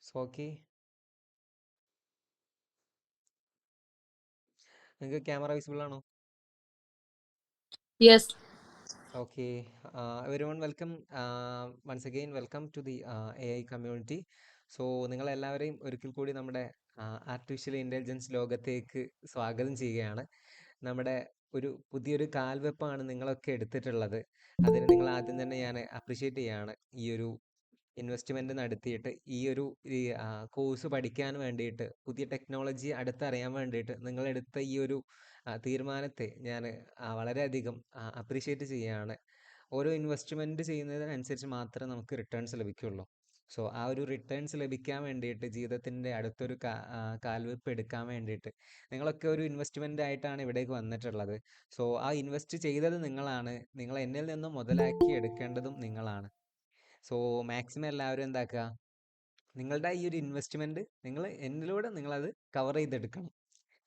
സോക്കി, നിങ്ങൾക്ക് camera visible ആണോ? Yes. Okay. Everyone welcome, once again welcome to the A I community. So നിങ്ങളെല്ലാവരെയും ഒരിക്കൽ കൂടി നമ്മുടെ ആർട്ടിഫിഷ്യൽ ഇൻ്റലിജൻസ് ലോകത്തേക്ക് സ്വാഗതം ചെയ്യുകയാണ്. നമ്മുടെ ഒരു പുതിയൊരു കാൽവെപ്പാണ് നിങ്ങളൊക്കെ എടുത്തിട്ടുള്ളത്. അതിന് നിങ്ങൾ ആദ്യം തന്നെ ഞാൻ അപ്രിഷ്യേറ്റ് ചെയ്യുകയാണ്. ഈ ഒരു ഇൻവെസ്റ്റ്മെൻറ്റ് നടത്തിയിട്ട് ഈ ഒരു കോഴ്സ് പഠിക്കാൻ വേണ്ടിയിട്ട്, പുതിയ ടെക്നോളജി അടുത്തറിയാൻ വേണ്ടിയിട്ട് നിങ്ങളെടുത്ത ഈ ഒരു തീരുമാനത്തെ ഞാൻ വളരെയധികം അപ്രീഷിയേറ്റ് ചെയ്യുകയാണ്. ഓരോ ഇൻവെസ്റ്റ്മെൻറ്റ് ചെയ്യുന്നതിനനുസരിച്ച് മാത്രമേ നമുക്ക് റിട്ടേൺസ് ലഭിക്കുകയുള്ളൂ. സോ ആ ഒരു റിട്ടേൺസ് ലഭിക്കാൻ വേണ്ടിയിട്ട് ജീവിതത്തിൻ്റെ അടുത്തൊരു കാൽവെപ്പ് എടുക്കാൻ വേണ്ടിയിട്ട് നിങ്ങളൊക്കെ ഒരു ഇൻവെസ്റ്റ്മെൻ്റ് ആയിട്ടാണ് ഇവിടേക്ക് വന്നിട്ടുള്ളത്. സോ ആ ഇൻവെസ്റ്റ് ചെയ്തത് നിങ്ങളാണ്. നിങ്ങൾ എന്നിൽ നിന്നും മുതലാക്കി എടുക്കേണ്ടതും നിങ്ങളാണ്. സോ മാക്സിമം എല്ലാവരും എന്താക്കുക, നിങ്ങളുടെ ഈ ഒരു ഇൻവെസ്റ്റ്മെൻറ്റ് നിങ്ങൾ എന്നിലൂടെ നിങ്ങളത് കവർ ചെയ്തെടുക്കണം.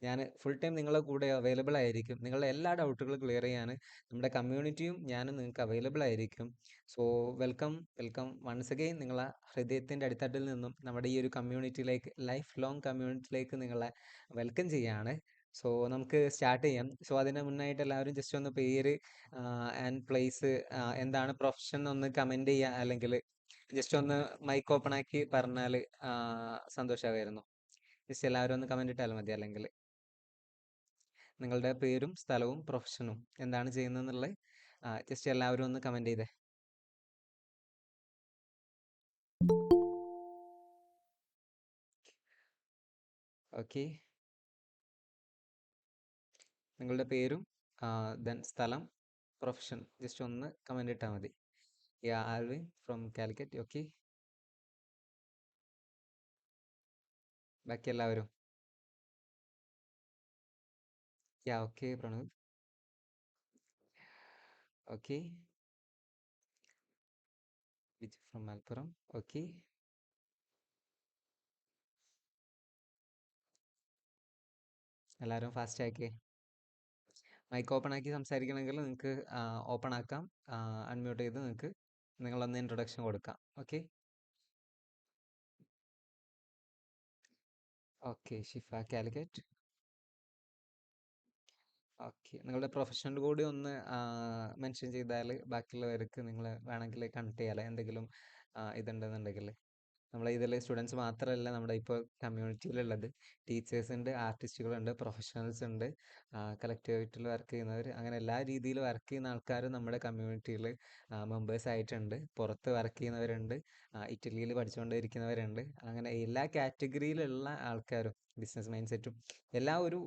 ഞാൻ ഫുൾ ടൈം നിങ്ങളുടെ കൂടെ അവൈലബിൾ ആയിരിക്കും. നിങ്ങളുടെ എല്ലാ ഡൗട്ടുകളും ക്ലിയർ ചെയ്യാൻ നമ്മുടെ കമ്മ്യൂണിറ്റിയും ഞാനും നിങ്ങൾക്ക് അവൈലബിൾ ആയിരിക്കും. So welcome, welcome once again. നിങ്ങളെ ഹൃദയത്തിൻ്റെ അടിത്തട്ടിൽ നിന്നും നമ്മുടെ ഈ ഒരു കമ്മ്യൂണിറ്റിയിലേക്ക്, ലൈഫ് ലോങ് കമ്മ്യൂണിറ്റിയിലേക്ക് നിങ്ങളെ വെൽക്കം ചെയ്യാണ്. സോ നമുക്ക് സ്റ്റാർട്ട് ചെയ്യാം. സോ അതിന് മുന്നായിട്ട് എല്ലാവരും ജസ്റ്റ് ഒന്ന് പേര് ആൻഡ് പ്ലേസ്, എന്താണ് പ്രൊഫഷൻ ഒന്ന് കമൻറ്റ് ചെയ്യുക, അല്ലെങ്കിൽ ജസ്റ്റ് ഒന്ന് മൈക്ക് ഓപ്പൺ ആക്കി പറഞ്ഞാൽ സന്തോഷമായിരുന്നു. ജസ്റ്റ് എല്ലാവരും ഒന്ന് കമൻറ്റ് ഇട്ടാൽ മതി. അല്ലെങ്കിൽ നിങ്ങളുടെ പേരും സ്ഥലവും പ്രൊഫഷനും എന്താണ് ചെയ്യുന്നതെന്നുള്ളത് ജസ്റ്റ് എല്ലാവരും ഒന്ന് കമൻറ്റ് ചെയ്തേ. ഓക്കെ, നിങ്ങളുടെ പേരും ദെൻ സ്ഥലം, പ്രൊഫഷൻ ജസ്റ്റ് ഒന്ന് കമൻറ്റ് ഇട്ടാൽ മതി. Yeah, Alvin from Calicut. Okay, ബാക്കി എല്ലാവരും. Yeah, okay Pranav. Okay, Vij from Malappuram. Okay, എല്ലാവരും ഫാസ്റ്റ് ആക്കി മൈക്ക് ഓപ്പൺ ആക്കി സംസാരിക്കണമെങ്കിൽ നിങ്ങൾക്ക് ഓപ്പൺ ആക്കാം. അൺമ്യൂട്ട് ചെയ്ത് നിങ്ങൾക്ക് നിങ്ങളൊന്ന് ഇൻട്രൊഡക്ഷൻ കൊടുക്കാം. ഓക്കെ. ഓക്കെ, ഷിഫ കാലിക്കറ്റ്. ഓക്കെ, നിങ്ങളുടെ പ്രൊഫഷണൽ കൂടി ഒന്ന് മെൻഷൻ ചെയ്താൽ ബാക്കിയുള്ളവർക്ക് നിങ്ങൾ വേണമെങ്കിൽ കണക്ട് ചെയ്യാലോ, എന്തെങ്കിലും ഇതുണ്ടെന്നുണ്ടെങ്കിൽ. നമ്മളെ ഇതിൽ സ്റ്റുഡൻസ് മാത്രമല്ല നമ്മുടെ ഇപ്പോൾ കമ്മ്യൂണിറ്റിയിലുള്ളത്. ടീച്ചേഴ്സ് ഉണ്ട്, ആർട്ടിസ്റ്റുകളുണ്ട്, പ്രൊഫഷണൽസ് ഉണ്ട്, കളക്റ്റീവായിട്ടുള്ള വർക്ക് ചെയ്യുന്നവർ, അങ്ങനെ എല്ലാ രീതിയിൽ വർക്ക് ചെയ്യുന്ന ആൾക്കാർ നമ്മുടെ കമ്മ്യൂണിറ്റിയിൽ മെമ്പേഴ്സ് ആയിട്ടുണ്ട്. പുറത്ത് വർക്ക് ചെയ്യുന്നവരുണ്ട്, ഇറ്റലിയിൽ പഠിച്ചുകൊണ്ടിരിക്കുന്നവരുണ്ട്, അങ്ങനെ എല്ലാ കാറ്റഗറിയിലുള്ള ആൾക്കാരും, ബിസിനസ് മൈൻഡ് സെറ്റും എല്ലാ ഒരു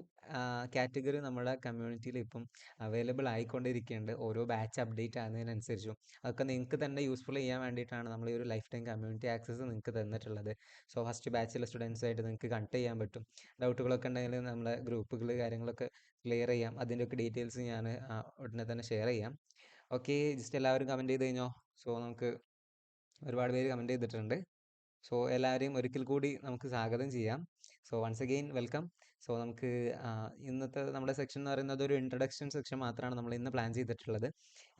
കാറ്റഗറി നമ്മുടെ കമ്മ്യൂണിറ്റിയിൽ ഇപ്പം അവൈലബിൾ ആയിക്കൊണ്ടിരിക്കുന്നുണ്ട്. ഓരോ ബാച്ച് അപ്ഡേറ്റ് ആകുന്നതിനനുസരിച്ചും അതൊക്കെ നിങ്ങൾക്ക് തന്നെ യൂസ്ഫുൾ ചെയ്യാൻ വേണ്ടിയിട്ടാണ് നമ്മൾ ഈ ഒരു ലൈഫ് ടൈം കമ്മ്യൂണിറ്റി ആക്സസ് നിങ്ങൾക്ക് തന്നിട്ടുള്ളത്. സോ ഫസ്റ്റ് ബാച്ചിലെ സ്റ്റുഡൻസായിട്ട് നിങ്ങൾക്ക് കണക്ട് ചെയ്യാൻ പറ്റും. ഡൗട്ടുകളൊക്കെ ഉണ്ടെങ്കിൽ നമ്മളെ ഗ്രൂപ്പുകൾ കാര്യങ്ങളൊക്കെ ക്ലിയർ ചെയ്യാം. അതിൻ്റെയൊക്കെ ഡീറ്റെയിൽസ് ഞാൻ ഉടനെ തന്നെ ഷെയർ ചെയ്യാം. ഓക്കെ, ജസ്റ്റ് എല്ലാവരും കമൻറ്റ് ചെയ്ത് കഴിഞ്ഞോ? സോ നമുക്ക് ഒരുപാട് പേര് കമൻറ്റ് ചെയ്തിട്ടുണ്ട്. സോ എല്ലാവരെയും ഒരിക്കൽ കൂടി നമുക്ക് സ്വാഗതം ചെയ്യാം. So once again welcome. So നമുക്ക് ഇന്നത്തെ നമ്മുടെ സെക്ഷൻ എന്ന് പറയുന്നത് ഒരു ഇൻട്രഡക്ഷൻ സെക്ഷൻ മാത്രമാണ് നമ്മൾ ഇന്ന് പ്ലാൻ ചെയ്തിട്ടുള്ളത്.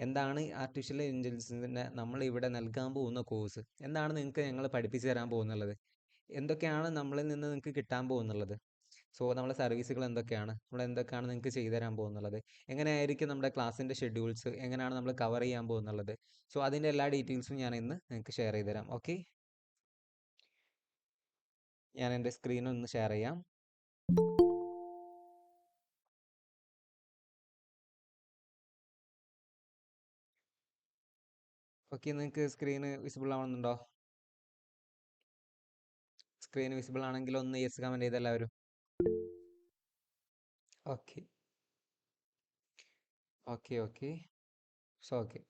എന്താണ് ആർട്ടിഫിഷ്യൽ ഇൻ്റലിജൻസിൻ്റെ നമ്മൾ ഇവിടെ നൽകാൻ പോകുന്ന കോഴ്സ്, എന്താണ് നിങ്ങൾക്ക് ഞങ്ങൾ പഠിപ്പിച്ചു തരാൻ പോകുന്നുള്ളത്, എന്തൊക്കെയാണ് നമ്മളിൽ നിന്ന് നിങ്ങൾക്ക് കിട്ടാൻ പോകുന്നുള്ളത്, സോ നമ്മുടെ സർവീസുകൾ എന്തൊക്കെയാണ്, നമ്മൾ എന്തൊക്കെയാണ് നിങ്ങൾക്ക് ചെയ്തു തരാൻ പോകുന്നുള്ളത്, എങ്ങനെയായിരിക്കും നമ്മുടെ ക്ലാസ്സിൻ്റെ ഷെഡ്യൂൾസ്, എങ്ങനെയാണ് നമ്മൾ കവർ ചെയ്യാൻ പോകുന്നുള്ളത്. സോ അതിൻ്റെ എല്ലാ ഡീറ്റെയിൽസും ഞാൻ ഇന്ന് നിങ്ങൾക്ക് ഷെയർ ചെയ്തു തരാം. ഓക്കെ, ഞാൻ എൻ്റെ സ്ക്രീൻ ഒന്ന് ഷെയർ ചെയ്യാം. ഓക്കെ, നിങ്ങൾക്ക് സ്ക്രീന് വിസിബിൾ ആവുന്നുണ്ടോ? സ്ക്രീൻ വിസിബിൾ ആണെങ്കിൽ ഒന്ന് യെസ് കമൻറ്റ് ചെയ്ത് എല്ലാവരും. Okay, okay, okay. So okay,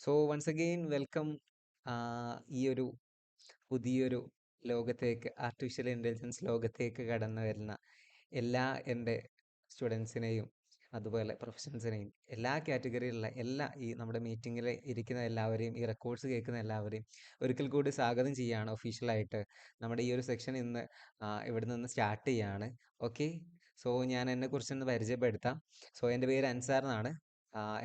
so once again welcome ഈ ഒരു പുതിയൊരു ലോകത്തേക്ക്, ആർട്ടിഫിഷ്യൽ ഇൻ്റലിജൻസ് ലോകത്തേക്ക് കടന്നു വരുന്ന എല്ലാ എൻ്റെ സ്റ്റുഡൻസിനെയും അതുപോലെ പ്രൊഫഷണൽസിനെയും എല്ലാ കാറ്റഗറിയിലുള്ള എല്ലാ ഈ നമ്മുടെ മീറ്റിങ്ങിൽ ഇരിക്കുന്ന എല്ലാവരെയും, ഈ റെക്കോർഡ്സ് കേൾക്കുന്ന എല്ലാവരെയും ഒരിക്കൽ കൂടി സ്വാഗതം ചെയ്യുകയാണ് ഒഫീഷ്യലായിട്ട്. നമ്മുടെ ഈ ഒരു സെക്ഷൻ ഇന്ന് ഇവിടെ നിന്ന് സ്റ്റാർട്ട് ചെയ്യുകയാണ്. ഓക്കെ, സോ ഞാൻ എന്നെക്കുറിച്ചൊന്ന് പരിചയപ്പെടുത്താം. സോ എൻ്റെ പേര് അൻസാർ എന്നാണ്.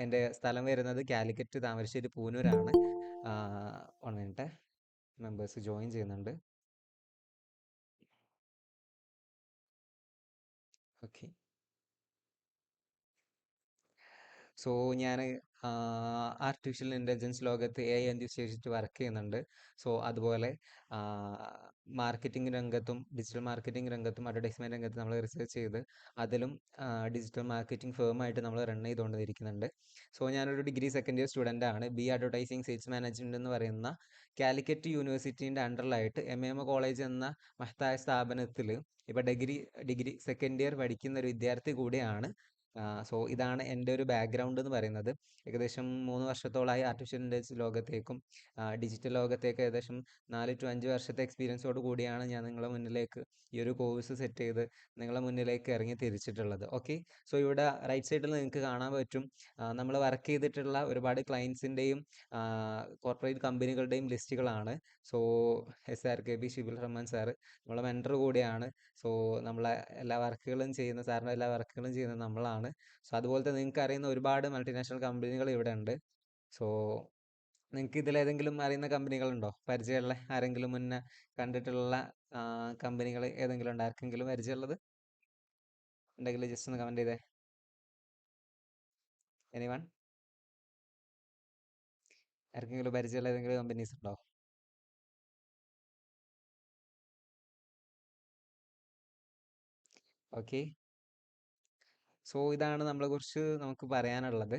എൻ്റെ സ്ഥലം വരുന്നത് കാലിക്കറ്റ് താമരശ്ശേരി പൂനൂരാണ്. വൺ മിനിറ്റ്, മെമ്പേഴ്സ് ജോയിൻ ചെയ്യുന്നുണ്ട്. ഓക്കെ. സോ ഞാൻ ആർട്ടിഫിഷ്യൽ ഇൻ്റലിജൻസ് ലോകത്ത് AI എൻതൂസിയാസ്റ്റ് വർക്ക് ചെയ്യുന്നുണ്ട്. സോ അതുപോലെ മാർക്കറ്റിംഗ് രംഗത്തും ഡിജിറ്റൽ മാർക്കറ്റിംഗ് രംഗത്തും അഡ്വർടൈസ്മെൻറ്റ് രംഗത്തും നമ്മൾ റിസർച്ച് ചെയ്ത് അതിലും ഡിജിറ്റൽ മാർക്കറ്റിംഗ് ഫേമായിട്ട് നമ്മൾ റൺ ചെയ്തുകൊണ്ടിരിക്കുന്നുണ്ട്. സോ ഞാനൊരു ഡിഗ്രി സെക്കൻഡ് ഇയർ സ്റ്റുഡൻ്റ് ആണ്. അഡ്വർടൈസിംഗ് സെയിൽസ് മാനേജ്മെൻറ്റ് എന്ന് പറയുന്ന കാലിക്കറ്റ് യൂണിവേഴ്സിറ്റീൻ്റെ അണ്ടറിലായിട്ട് MAM കോളേജ് എന്ന മഹത്തായ സ്ഥാപനത്തിൽ ഇപ്പോൾ ഡിഗ്രി സെക്കൻഡ് ഇയർ പഠിക്കുന്ന ഒരു വിദ്യാർത്ഥി കൂടിയാണ്. സോ ഇതാണ് എൻ്റെ ഒരു ബാക്ക്ഗ്രൗണ്ട് എന്ന് പറയുന്നത്. ഏകദേശം 3 വർഷത്തോളമായി ആർട്ടിഫിഷ്യൽ ഇൻ്റലിജൻസ് ലോകത്തേക്കും ഡിജിറ്റൽ ലോകത്തേക്ക് ഏകദേശം 4 to 5 വർഷത്തെ എക്സ്പീരിയൻസോട് കൂടിയാണ് ഞാൻ നിങ്ങളുടെ മുന്നിലേക്ക് ഈ ഒരു കോഴ്സ് സെറ്റ് ചെയ്ത് നിങ്ങളുടെ മുന്നിലേക്ക് ഇറങ്ങി തിരിച്ചിട്ടുള്ളത്. ഓക്കെ. സോ ഇവിടെ റൈറ്റ് സൈഡിൽ നിങ്ങൾക്ക് കാണാൻ പറ്റും നമ്മൾ വർക്ക് ചെയ്തിട്ടുള്ള ഒരുപാട് ക്ലയൻസിൻ്റെയും കോർപ്പറേറ്റ് കമ്പനികളുടെയും ലിസ്റ്റുകളാണ്. സോ SRKB ഷിബുൽ റഹ്മാൻ സാറ് നമ്മളെ മെൻറ്റർ കൂടിയാണ്. സോ നമ്മളെ എല്ലാ വർക്കുകളും ചെയ്യുന്ന സാറിൻ്റെ എല്ലാ വർക്കുകളും ചെയ്യുന്നത് നമ്മളാണ്. സോ അതുപോലത്തെ നിങ്ങൾക്ക് അറിയുന്ന ഒരുപാട് മൾട്ടിനാഷണൽ കമ്പനികൾ ഇവിടെ ഉണ്ട്. സോ നിങ്ങൾക്ക് ഇതിലേതെങ്കിലും അറിയുന്ന കമ്പനികളുണ്ടോ? പരിചയമുള്ള ആരെങ്കിലും മുന്നേ കണ്ടിട്ടുള്ള കമ്പനികൾ ഏതെങ്കിലും ഉണ്ടോ? ആർക്കെങ്കിലും പരിചയമുള്ളത് ഉണ്ടെങ്കിൽ ജസ്റ്റ് ഒന്ന് കമൻറ്റ് ചെയ്തേ. എനിവൺ? ആർക്കെങ്കിലും പരിചയമുള്ള ഏതെങ്കിലും കമ്പനീസ് ഉണ്ടോ? ഓക്കെ. സോ ഇതാണ് നമ്മളെക്കുറിച്ച് നമുക്ക് പറയാനുള്ളത്.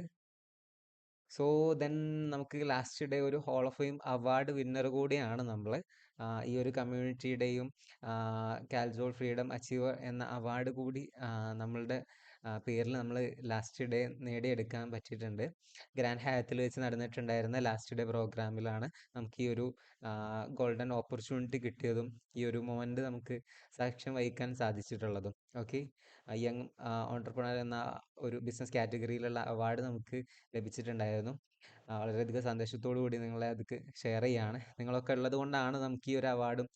സോ ദെൻ നമുക്ക് ലാസ്റ്റ് ഡേ ഒരു hall of fame award winner കൂടിയാണ് നമ്മൾ. ഈ ഒരു കമ്മ്യൂണിറ്റിയുടെയും കാൽജോൾ ഫ്രീഡം അച്ചീവർ എന്ന അവാർഡ് കൂടി നമ്മളുടെ പേരിൽ നമ്മൾ ലാസ്റ്റ് ഡേ നേടിയെടുക്കാൻ പറ്റിയിട്ടുണ്ട്. ഗ്രാൻഡ് ഹയാത്തിൽ വെച്ച് നടന്നിട്ടുണ്ടായിരുന്ന ലാസ്റ്റ് ഡേ പ്രോഗ്രാമിലാണ് നമുക്ക് ഈ ഒരു ഗോൾഡൻ ഓപ്പർച്യൂണിറ്റി കിട്ടിയതും ഈ ഒരു മൊമെൻ്റ് നമുക്ക് സാക്ഷ്യം വഹിക്കാൻ സാധിച്ചിട്ടുള്ളതും. ഓക്കെ. യങ് ഓണ്ടർപ്രണർ എന്ന ഒരു ബിസിനസ് കാറ്റഗറിയിലുള്ള അവാർഡ് നമുക്ക് ലഭിച്ചിട്ടുണ്ടായിരുന്നു. വളരെയധികം സന്തോഷത്തോടു കൂടി നിങ്ങളെ അതൊക്കെ ഷെയർ ചെയ്യാണ്. നിങ്ങളൊക്കെ ഉള്ളത് കൊണ്ടാണ് നമുക്ക് ഈ ഒരു അവാർഡും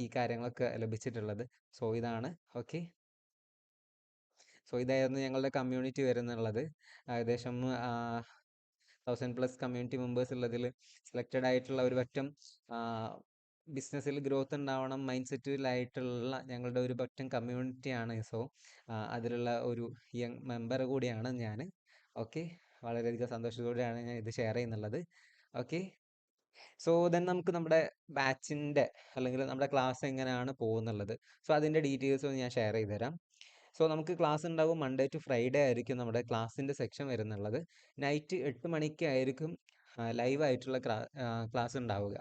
ഈ കാര്യങ്ങളൊക്കെ ലഭിച്ചിട്ടുള്ളത്. സോ ഇതാണ്. ഓക്കെ. സോ ഇതായിരുന്നു ഞങ്ങളുടെ കമ്മ്യൂണിറ്റി വരുന്നുള്ളത്. ഏകദേശം 1000+ കമ്മ്യൂണിറ്റി മെമ്പേഴ്സ് ഉള്ളതിൽ സെലക്റ്റഡ് ആയിട്ടുള്ള ഒരു പറ്റം ബിസിനസ്സിൽ ഗ്രോത്ത് ഉണ്ടാവണം മൈൻഡ് സെറ്റിലായിട്ടുള്ള ഞങ്ങളുടെ ഒരു പറ്റം കമ്മ്യൂണിറ്റിയാണ്. സോ അതിലുള്ള ഒരു യങ് മെമ്പർ കൂടിയാണ് ഞാൻ. ഓക്കെ. വളരെയധികം സന്തോഷത്തോടെയാണ് ഞാൻ ഇത് ഷെയർ ചെയ്യുന്നുള്ളത്. ഓക്കെ. സോ ദെൻ നമുക്ക് നമ്മുടെ ബാച്ചിൻ്റെ അല്ലെങ്കിൽ നമ്മുടെ ക്ലാസ് എങ്ങനെയാണ് പോകുന്നുള്ളത്. സോ അതിൻ്റെ ഡീറ്റെയിൽസ് ഒന്ന് ഞാൻ ഷെയർ ചെയ്ത് തരാം. സോ നമുക്ക് ക്ലാസ് ഉണ്ടാവും. മൺഡേ ടു ഫ്രൈഡേ ആയിരിക്കും നമ്മുടെ ക്ലാസ്സിൻ്റെ സെക്ഷൻ വരുന്നുള്ളത്. നൈറ്റ് 8 മണിക്കായിരിക്കും ലൈവ് ആയിട്ടുള്ള ക്ലാസ് ഉണ്ടാവുക.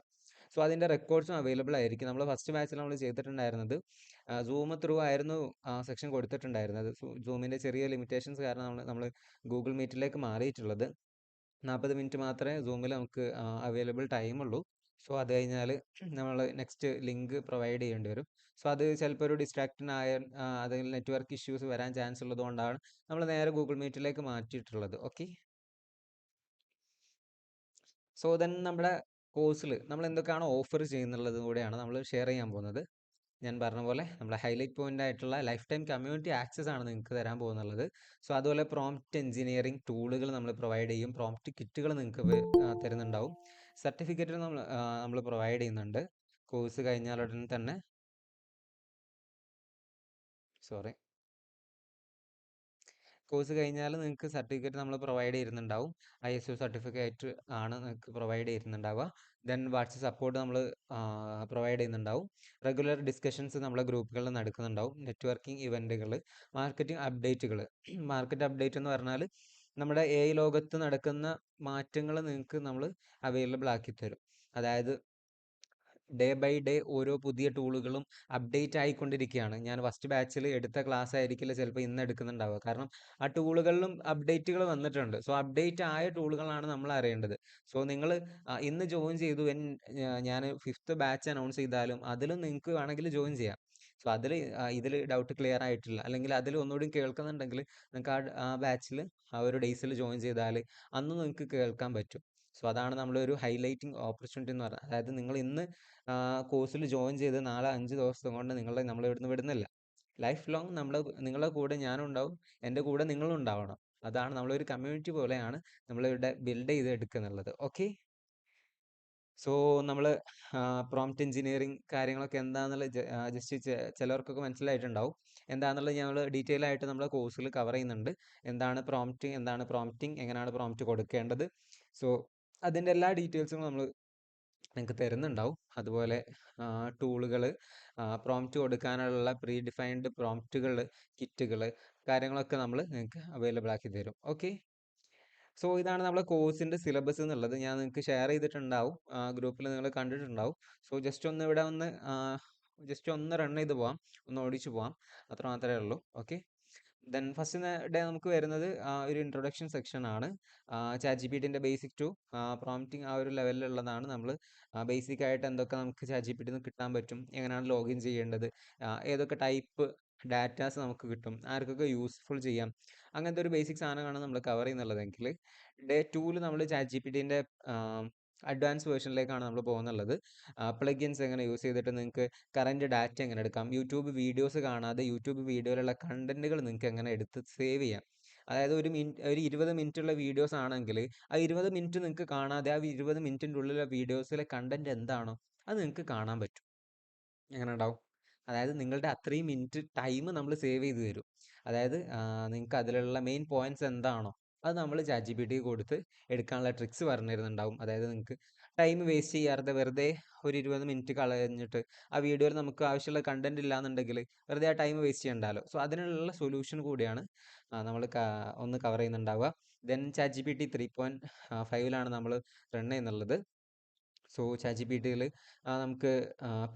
സോ അതിൻ്റെ റെക്കോർഡ്സും അവൈലബിൾ ആയിരിക്കും. നമ്മൾ ഫസ്റ്റ് ബാച്ചിൽ നമ്മൾ ചെയ്തിട്ടുണ്ടായിരുന്നത് സൂം ത്രൂ ആയിരുന്നു സെക്ഷൻ കൊടുത്തിട്ടുണ്ടായിരുന്നത്. സൂമിൻ്റെ ചെറിയ ലിമിറ്റേഷൻസ് കാരണം നമ്മൾ ഗൂഗിൾ മീറ്റിലേക്ക് മാറിയിട്ടുള്ളത്. 40 മിനിറ്റ് മാത്രമേ സൂമിൽ നമുക്ക് അവൈലബിൾ ടൈമുള്ളൂ. സോ അത് കഴിഞ്ഞാൽ നമ്മൾ നെക്സ്റ്റ് ലിങ്ക് പ്രൊവൈഡ് ചെയ്യേണ്ടി വരും. സോ അത് ചിലപ്പോൾ ഒരു ഡിസ്ട്രാക്ഷൻ ആയ അതിൽ നെറ്റ്വർക്ക് ഇഷ്യൂസ് വരാൻ ചാൻസ് ഉള്ളത് കൊണ്ടാണ് നമ്മൾ നേരെ ഗൂഗിൾ മീറ്റിലേക്ക് മാറ്റിയിട്ടുള്ളത്. ഓക്കെ. സോ ദെൻ നമ്മുടെ കോഴ്സിൽ നമ്മൾ എന്തൊക്കെയാണ് ഓഫർ ചെയ്യുന്നുള്ളത് കൂടെയാണ് നമ്മൾ ഷെയർ ചെയ്യാൻ പോകുന്നത്. ഞാൻ പറഞ്ഞ പോലെ നമ്മുടെ ഹൈലൈറ്റ് പോയിന്റ് ആയിട്ടുള്ള ലൈഫ് ടൈം കമ്മ്യൂണിറ്റി ആക്സസ് ആണ് നിങ്ങൾക്ക് തരാൻ പോകുന്നുള്ളത്. സോ അതുപോലെ പ്രോംപ്റ്റ് എഞ്ചിനീയറിംഗ് ടൂളുകൾ നമ്മൾ പ്രൊവൈഡ് ചെയ്യും. പ്രോംപ്റ്റ് കിറ്റുകൾ നിങ്ങൾക്ക് തരുന്നുണ്ടാവും. സർട്ടിഫിക്കറ്റ് നമ്മൾ പ്രൊവൈഡ് ചെയ്യുന്നുണ്ട് കോഴ്സ് കഴിഞ്ഞാൽ ഉടൻ തന്നെ. സോറി. കോഴ്സ് കഴിഞ്ഞാൽ നിങ്ങൾക്ക് സർട്ടിഫിക്കറ്റ് നമ്മൾ പ്രൊവൈഡ് ചെയ്യുന്നുണ്ടാവും. ISO സർട്ടിഫിക്കറ്റ് ആണ് നിങ്ങൾക്ക് പ്രൊവൈഡ് ചെയ്യുന്നുണ്ടാവുക. ദെൻ വാട്സപ്പ് സപ്പോർട്ട് നമ്മൾ പ്രൊവൈഡ് ചെയ്യുന്നുണ്ടാവും. റെഗുലർ ഡിസ്കഷൻസ് നമ്മളെ ഗ്രൂപ്പുകളിൽ നടക്കുന്നുണ്ടാവും. നെറ്റ്വർക്കിംഗ് ഇവൻറ്റുകൾ, മാർക്കറ്റിംഗ് അപ്ഡേറ്റുകൾ. മാർക്കറ്റ് അപ്ഡേറ്റ് എന്ന് പറഞ്ഞാൽ നമ്മുടെ AI ലോകത്ത് നടക്കുന്ന മാറ്റങ്ങൾ നിങ്ങൾക്ക് നമ്മൾ അവൈലബിൾ ആക്കി തരും. അതായത് ഡേ ബൈ ഡേ ഓരോ പുതിയ ടൂളുകളും അപ്ഡേറ്റ് ആയിക്കൊണ്ടിരിക്കുകയാണ്. ഞാൻ ഫസ്റ്റ് ബാച്ചിൽ എടുത്ത ക്ലാസ് ആയിരിക്കില്ല ചിലപ്പോൾ ഇന്ന് എടുക്കുന്നുണ്ടാവുക. കാരണം ആ ടൂളുകളിലും അപ്ഡേറ്റുകൾ വന്നിട്ടുണ്ട്. സോ അപ്ഡേറ്റ് ആയ ടൂളുകളാണ് നമ്മൾ അറിയേണ്ടത്. സോ നിങ്ങൾ ഇന്ന് ജോയിൻ ചെയ്തു, ഞാൻ 5th ബാച്ച് അനൗൺസ് ചെയ്താലും അതിലും നിങ്ങൾക്ക് വേണമെങ്കിൽ ജോയിൻ ചെയ്യാം. സോ അതിൽ ഇതിൽ ഡൗട്ട് ക്ലിയർ ആയിട്ടില്ല അല്ലെങ്കിൽ അതിൽ ഒന്നുകൂടി കേൾക്കുന്നുണ്ടെങ്കിൽ നിങ്ങൾക്ക് ആ ബാച്ചിൽ ആ ഒരു ഡേയ്സിൽ ജോയിൻ ചെയ്താൽ അന്ന് നിങ്ങൾക്ക് കേൾക്കാൻ പറ്റും. സോ അതാണ് നമ്മളൊരു ഹൈലൈറ്റിംഗ് ഓപ്പർച്യൂണിറ്റി എന്ന് പറഞ്ഞാൽ. അതായത് നിങ്ങൾ ഇന്ന് കോഴ്സിൽ ജോയിൻ ചെയ്ത് നാളെ 5 ദിവസം കൊണ്ട് നമ്മൾ ഇവിടുന്ന് വിടുന്നില്ല. ലൈഫ് ലോങ് നിങ്ങളുടെ കൂടെ ഞാനും ഉണ്ടാവും, എൻ്റെ കൂടെ നിങ്ങളും ഉണ്ടാവണം. അതാണ് നമ്മളൊരു കമ്മ്യൂണിറ്റി പോലെയാണ് നമ്മളിവിടെ ബിൽഡ് ചെയ്ത് എടുക്കുന്നുള്ളത്. ഓക്കെ. സോ നമ്മൾ പ്രോംപ്റ്റ് എഞ്ചിനീയറിംഗ് കാര്യങ്ങളൊക്കെ എന്താണെന്നുള്ളത് ജസ്റ്റ് ചിലവർക്കൊക്കെ മനസ്സിലായിട്ടുണ്ടാവും. എന്താണെന്നുള്ളത് ഞങ്ങൾ ഡീറ്റെയിൽ ആയിട്ട് നമ്മുടെ കോഴ്സിൽ കവർ ചെയ്യുന്നുണ്ട്. എന്താണ് പ്രോംപ്റ്റ്, എന്താണ് പ്രോംപ്റ്റിംഗ്, എങ്ങനെയാണ് പ്രോംപ്റ്റ് കൊടുക്കേണ്ടത്. സോ അതിൻ്റെ എല്ലാ ഡീറ്റെയിൽസും നമ്മൾ നിങ്ങൾക്ക് തരുന്നുണ്ടാവും. അതുപോലെ ടൂളുകൾ, പ്രോംപ്റ്റ് കൊടുക്കാനുള്ള പ്രീ ഡിഫൈൻഡ് പ്രോംപ്റ്റുകൾ, കിറ്റുകൾ, കാര്യങ്ങളൊക്കെ നമ്മൾ നിങ്ങൾക്ക് അവൈലബിൾ ആക്കി തരും. ഓക്കെ. സോ ഇതാണ് നമ്മുടെ കോഴ്സിൻ്റെ സിലബസ് എന്നുള്ളത്. ഞാൻ നിങ്ങൾക്ക് ഷെയർ ചെയ്തിട്ടുണ്ടാവും, ഗ്രൂപ്പിൽ നിങ്ങൾ കണ്ടിട്ടുണ്ടാവും. സോ ജസ്റ്റ് ഒന്ന് റൺ ചെയ്ത് പോവാം, ഒന്ന് ഓടിച്ചു പോവാം, അത്ര മാത്രമേ ഉള്ളൂ. ഓക്കെ. ദെൻ ഫസ്റ്റ് ഡേ നമുക്ക് വരുന്നത് ഒരു ഇൻട്രൊഡക്ഷൻ സെക്ഷൻ ആണ്. ചാറ്റ് ജി പി ടിൻ്റെ ബേസിക് ടു പ്രോംപ്റ്റിംഗ് ആ ഒരു ലെവലിലുള്ളതാണ്. നമ്മൾ ബേസിക് ആയിട്ട് എന്തൊക്കെ നമുക്ക് ചാറ്റ് ജി പി ടിന്ന് കിട്ടാൻ പറ്റും, എങ്ങനെയാണ് ലോഗിൻ ചെയ്യേണ്ടത്, ഏതൊക്കെ ടൈപ്പ് ഡാറ്റാസ് നമുക്ക് കിട്ടും, ആർക്കൊക്കെ യൂസ്ഫുൾ ചെയ്യാം, അങ്ങനത്തെ ഒരു ബേസിക് സാധനമാണ് നമ്മൾ കവർ ചെയ്യുന്നുള്ളതെങ്കിൽ, ഡേ 2 നമ്മൾ ചാറ്റ് ജി പി ടിൻ്റെ അഡ്വാൻസ് വേർഷനിലേക്കാണ് നമ്മൾ പോകുന്നുള്ളത്. പ്ലഗിൻസ് എങ്ങനെ യൂസ് ചെയ്തിട്ട് നിങ്ങൾക്ക് കറൻറ്റ് ഡാറ്റ എങ്ങനെ എടുക്കാം, യൂട്യൂബ് വീഡിയോസ് കാണാതെ യൂട്യൂബ് വീഡിയോയിലുള്ള കണ്ടന്റുകൾ നിങ്ങൾക്ക് എങ്ങനെ എടുത്ത് സേവ് ചെയ്യാം. അതായത് ഒരു 20 മിനിറ്റുള്ള വീഡിയോസ് ആണെങ്കിൽ ആ 20 മിനിറ്റ് നിങ്ങൾക്ക് കാണാതെ ആ 20 മിനിറ്റിൻ്റെ ഉള്ളിലെ വീഡിയോസിലെ കണ്ടന്റ് എന്താണോ അത് നിങ്ങൾക്ക് കാണാൻ പറ്റും. എങ്ങനെ ഉണ്ടാവും? അതായത് നിങ്ങളുടെ അത്രയും മിനിറ്റ് ടൈം നമ്മൾ സേവ് ചെയ്ത് തരും. അതായത് നിങ്ങൾക്ക് അതിലുള്ള മെയിൻ പോയിന്റ്സ് എന്താണോ അത് നമ്മൾ ചാറ്റ് ജി പി ടി കൊടുത്ത് എടുക്കാനുള്ള ട്രിക്സ് പറഞ്ഞു തരുന്നുണ്ടാവും. അതായത് നിങ്ങൾക്ക് ടൈം വേസ്റ്റ് ചെയ്യാതെ വെറുതെ ഒരു 20 മിനിറ്റ് കളഞ്ഞിട്ട് ആ വീഡിയോയിൽ നമുക്ക് ആവശ്യമുള്ള കണ്ടന്റ് ഇല്ലാന്നുണ്ടെങ്കിൽ വെറുതെ ആ ടൈം വേസ്റ്റ് ചെയ്യണ്ടല്ലോ. സോ അതിനുള്ള സൊല്യൂഷൻ കൂടിയാണ് നമ്മൾ ഒന്ന് കവർ ചെയ്യുന്നുണ്ടാവുക. Then chat G P T 3.5 നമ്മൾ റൺ ചെയ്യുന്നുള്ളത്. സോ ചാറ്റ് ജി പി ടിയിൽ നമുക്ക്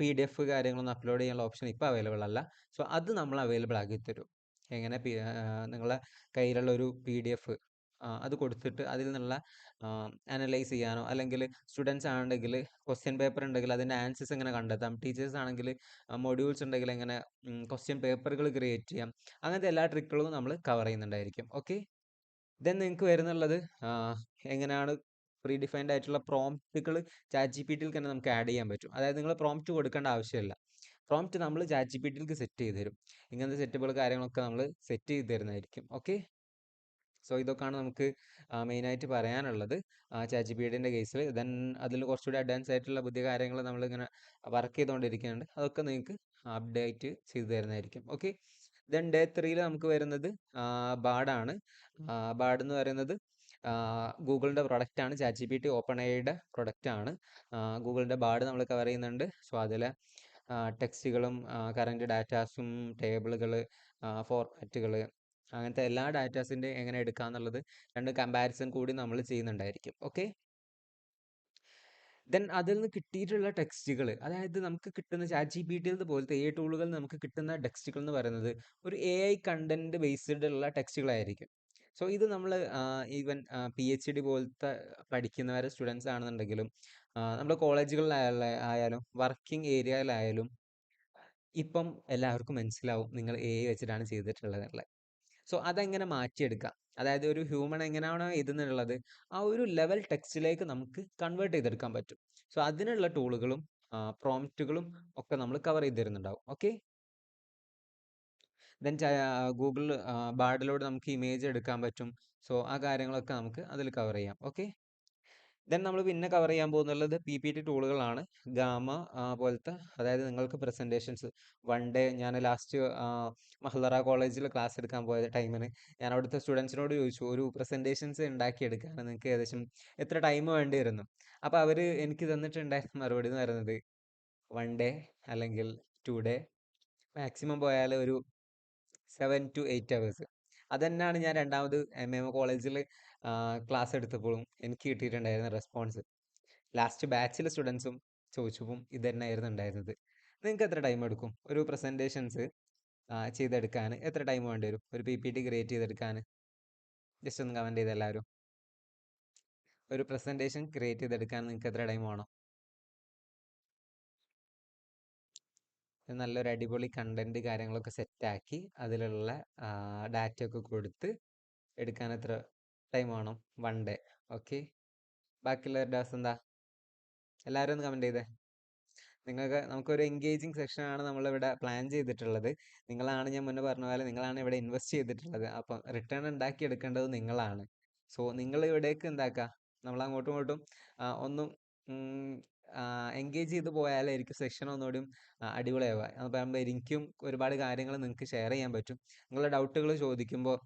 PDF കാര്യങ്ങളൊന്നും അപ്ലോഡ് ചെയ്യാനുള്ള ഓപ്ഷൻ ഇപ്പോൾ അവൈലബിൾ അല്ല. സോ അത് നമ്മൾ അവൈലബിൾ ആക്കി തരും. എങ്ങനെ നിങ്ങളെ കയ്യിലുള്ള ഒരു PDF അത് കൊടുത്തിട്ട് അതിൽ നിന്നുള്ള അനലൈസ് ചെയ്യാനോ, അല്ലെങ്കിൽ സ്റ്റുഡൻസ് ആണെങ്കിൽ ക്വസ്റ്റ്യൻ പേപ്പർ ഉണ്ടെങ്കിൽ അതിൻ്റെ ആൻസേഴ്സ് എങ്ങനെ കണ്ടെത്താം, ടീച്ചേഴ്സ് ആണെങ്കിൽ മൊഡ്യൂൾസ് ഉണ്ടെങ്കിൽ എങ്ങനെ ക്വസ്റ്റ്യൻ പേപ്പറുകൾ ക്രിയേറ്റ് ചെയ്യാം, അങ്ങനത്തെ എല്ലാ ട്രിക്കുകളും നമ്മൾ കവർ ചെയ്യുന്നുണ്ടായിരിക്കും. ഓക്കെ. ദെൻ നിങ്ങൾക്ക് വരുന്നുള്ളത് എങ്ങനെയാണ് പ്രീ ഡിഫൈൻഡ് ആയിട്ടുള്ള പ്രോംപ്റ്റുകൾ ചാറ്റ് ജി പി ടിയിൽ തന്നെ നമുക്ക് ആഡ് ചെയ്യാൻ പറ്റും. അതായത് നിങ്ങൾ പ്രോംപ്റ്റ് കൊടുക്കേണ്ട ആവശ്യമില്ല, പ്രോംപ്റ്റ് നമ്മൾ chat G P tick set ചെയ്ത് തരും. ഇങ്ങനത്തെ സെറ്റപ്പുകൾ കാര്യങ്ങളൊക്കെ നമ്മൾ സെറ്റ് ചെയ്ത് തരുന്നതായിരിക്കും. ഓക്കെ. സോ ഇതൊക്കെയാണ് നമുക്ക് മെയിനായിട്ട് പറയാനുള്ളത് ചാറ്റ് ജി പി ടിൻ്റെ കേസിൽ. ദെൻ അതിൽ കുറച്ചുകൂടി അഡ്വാൻസ് ആയിട്ടുള്ള പുതിയ കാര്യങ്ങൾ നമ്മളിങ്ങനെ വർക്ക് ചെയ്തുകൊണ്ടിരിക്കുന്നുണ്ട്. അതൊക്കെ നിങ്ങൾക്ക് അപ്ഡേറ്റ് ചെയ്ത് തരുന്നതായിരിക്കും. ഓക്കെ. ദെൻ ഡേ 3 നമുക്ക് വരുന്നത് ബാഡാണ്. ബാഡ് എന്ന് പറയുന്നത് ഗൂഗിളിൻ്റെ പ്രൊഡക്റ്റാണ്. Chat G P T open എയുടെ പ്രൊഡക്റ്റാണ്. ഗൂഗിളിൻ്റെ ബാഡ് നമ്മൾ കവർ ചെയ്യുന്നുണ്ട്. സോ അതിലെ ടെക്സ്റ്റുകളും കറൻറ്റ് ഡാറ്റാസും ടേബിളുകൾ, ഫോർമാറ്റുകൾ, അങ്ങനത്തെ എല്ലാ ഡാറ്റാസിൻ്റെ എങ്ങനെ എടുക്കാന്നുള്ളത് രണ്ട് കമ്പാരിസൺ കൂടി നമ്മൾ ചെയ്യുന്നുണ്ടായിരിക്കും. ഓക്കെ. ദെൻ അതിൽ നിന്ന് കിട്ടിയിട്ടുള്ള ടെക്സ്റ്റുകൾ, അതായത് നമുക്ക് കിട്ടുന്ന ചാറ്റ് ജി പി ടിയിൽ പോലത്തെ ടൂളുകൾ നമുക്ക് കിട്ടുന്ന ടെക്സ്റ്റുകൾ എന്ന് പറയുന്നത് ഒരു AI കണ്ടന്റ് ബേസ്ഡ് ഉള്ള ടെക്സ്റ്റുകളായിരിക്കും. സോ ഇത് നമ്മൾ ഈവൻ PhD പോലത്തെ പഠിക്കുന്നവരെ സ്റ്റുഡൻസ് ആണെന്നുണ്ടെങ്കിലും നമ്മുടെ കോളേജുകളിലായാലും വർക്കിംഗ് ഏരിയയിലായാലും ഇപ്പം എല്ലാവർക്കും മനസ്സിലാവും നിങ്ങൾ AI വെച്ചിട്ടാണ് ചെയ്തിട്ടുള്ളത്. സോ അതെങ്ങനെ മാറ്റിയെടുക്കാം, അതായത് ഒരു ഹ്യൂമൺ എങ്ങനെയാണോ എഴുതുന്നുള്ളത് ആ ഒരു ലെവൽ ടെക്സ്റ്റിലേക്ക് നമുക്ക് കൺവേർട്ട് ചെയ്തെടുക്കാൻ പറ്റും. സോ അതിനുള്ള ടൂളുകളും പ്രോംപ്റ്റുകളും ഒക്കെ നമ്മൾ കവർ ചെയ്ത് തരുന്നുണ്ടാവും. ഓക്കെ. ദെൻ ഗൂഗിൾ ബാർഡിലൂടെ നമുക്ക് ഇമേജ് എടുക്കാൻ പറ്റും. സോ ആ കാര്യങ്ങളൊക്കെ നമുക്ക് അതിൽ കവർ ചെയ്യാം. ഓക്കെ. ദെൻ നമ്മൾ പിന്നെ കവർ ചെയ്യാൻ പോകുന്നുള്ളത് PPT ടൂളുകളാണ്. ഗാമ പോലത്തെ, അതായത് നിങ്ങൾക്ക് പ്രസൻറ്റേഷൻസ് ഡേ ഞാൻ ലാസ്റ്റ് മഹ്ലറ കോളേജിൽ ക്ലാസ് എടുക്കാൻ പോയ ടൈമിന് ഞാൻ അവിടുത്തെ സ്റ്റുഡൻസിനോട് ചോദിച്ചു, ഒരു പ്രസൻറ്റേഷൻസ് ഉണ്ടാക്കിയെടുക്കാൻ നിങ്ങൾക്ക് ഏകദേശം എത്ര ടൈം വേണ്ടി വരുന്നു. അപ്പോൾ അവർ എനിക്ക് തന്നിട്ടുണ്ടായിരുന്ന മറുപടി എന്ന് പറയുന്നത് 1 ഡേ അല്ലെങ്കിൽ 2 ഡേ, മാക്സിമം പോയാൽ ഒരു 7 to 8 hours. അതന്നെയാണ് ഞാൻ രണ്ടാമത് MMO കോളേജിൽ ക്ലാസ് എടുത്തപ്പോഴും എനിക്ക് കിട്ടിയിട്ടുണ്ടായിരുന്ന റെസ്പോൺസ്. ലാസ്റ്റ് ബാച്ചിലെ സ്റ്റുഡൻസും ചോദിച്ചപ്പം ഇത് തന്നെയായിരുന്നു ഉണ്ടായിരുന്നത്. നിങ്ങൾക്ക് എത്ര ടൈം എടുക്കും ഒരു പ്രസൻറ്റേഷൻസ് ചെയ്തെടുക്കാൻ? എത്ര ടൈം വേണ്ടി വരും ഒരു PPT ക്രിയേറ്റ് ചെയ്തെടുക്കാൻ? ജസ്റ്റ് ഒന്ന് കമൻറ്റ് ചെയ്ത് എല്ലാവരും. ഒരു പ്രസൻറ്റേഷൻ ക്രിയേറ്റ് ചെയ്തെടുക്കാൻ നിങ്ങൾക്ക് എത്ര ടൈം വേണം? നല്ലൊരു അടിപൊളി കണ്ടന്റ് കാര്യങ്ങളൊക്കെ സെറ്റാക്കി അതിലുള്ള ഡാറ്റ ഒക്കെ കൊടുത്ത് എടുക്കാൻ എത്ര ടൈം വേണം? 1 ഡേ. ഓക്കെ. ബാക്കിയുള്ള ഡേയ്സ് എന്താ? എല്ലാവരും ഒന്ന് കമൻറ്റ് ചെയ്തേ. നമുക്കൊരു എൻഗേജിങ് സെക്ഷനാണ് നമ്മളിവിടെ പ്ലാൻ ചെയ്തിട്ടുള്ളത്. നിങ്ങളാണ്, ഞാൻ മുന്നേ പറഞ്ഞ പോലെ, നിങ്ങളാണ് ഇവിടെ ഇൻവെസ്റ്റ് ചെയ്തിട്ടുള്ളത്. അപ്പം റിട്ടേൺ ഉണ്ടാക്കി എടുക്കേണ്ടത് നിങ്ങളാണ്. സോ നിങ്ങൾ ഇവിടേക്ക് എന്താക്കുക, നമ്മൾ അങ്ങോട്ടും ഇങ്ങോട്ടും ഒന്നും എൻഗേജ് ചെയ്ത് പോയാലായിരിക്കും സെഷൻ ഒന്നുകൂടിയും അടിപൊളിയാവുക. അതാകുമ്പോൾ എനിക്കും ഒരുപാട് കാര്യങ്ങൾ നിങ്ങൾക്ക് ഷെയർ ചെയ്യാൻ പറ്റും. നിങ്ങളുടെ ഡൗട്ടുകൾ ചോദിക്കുമ്പോൾ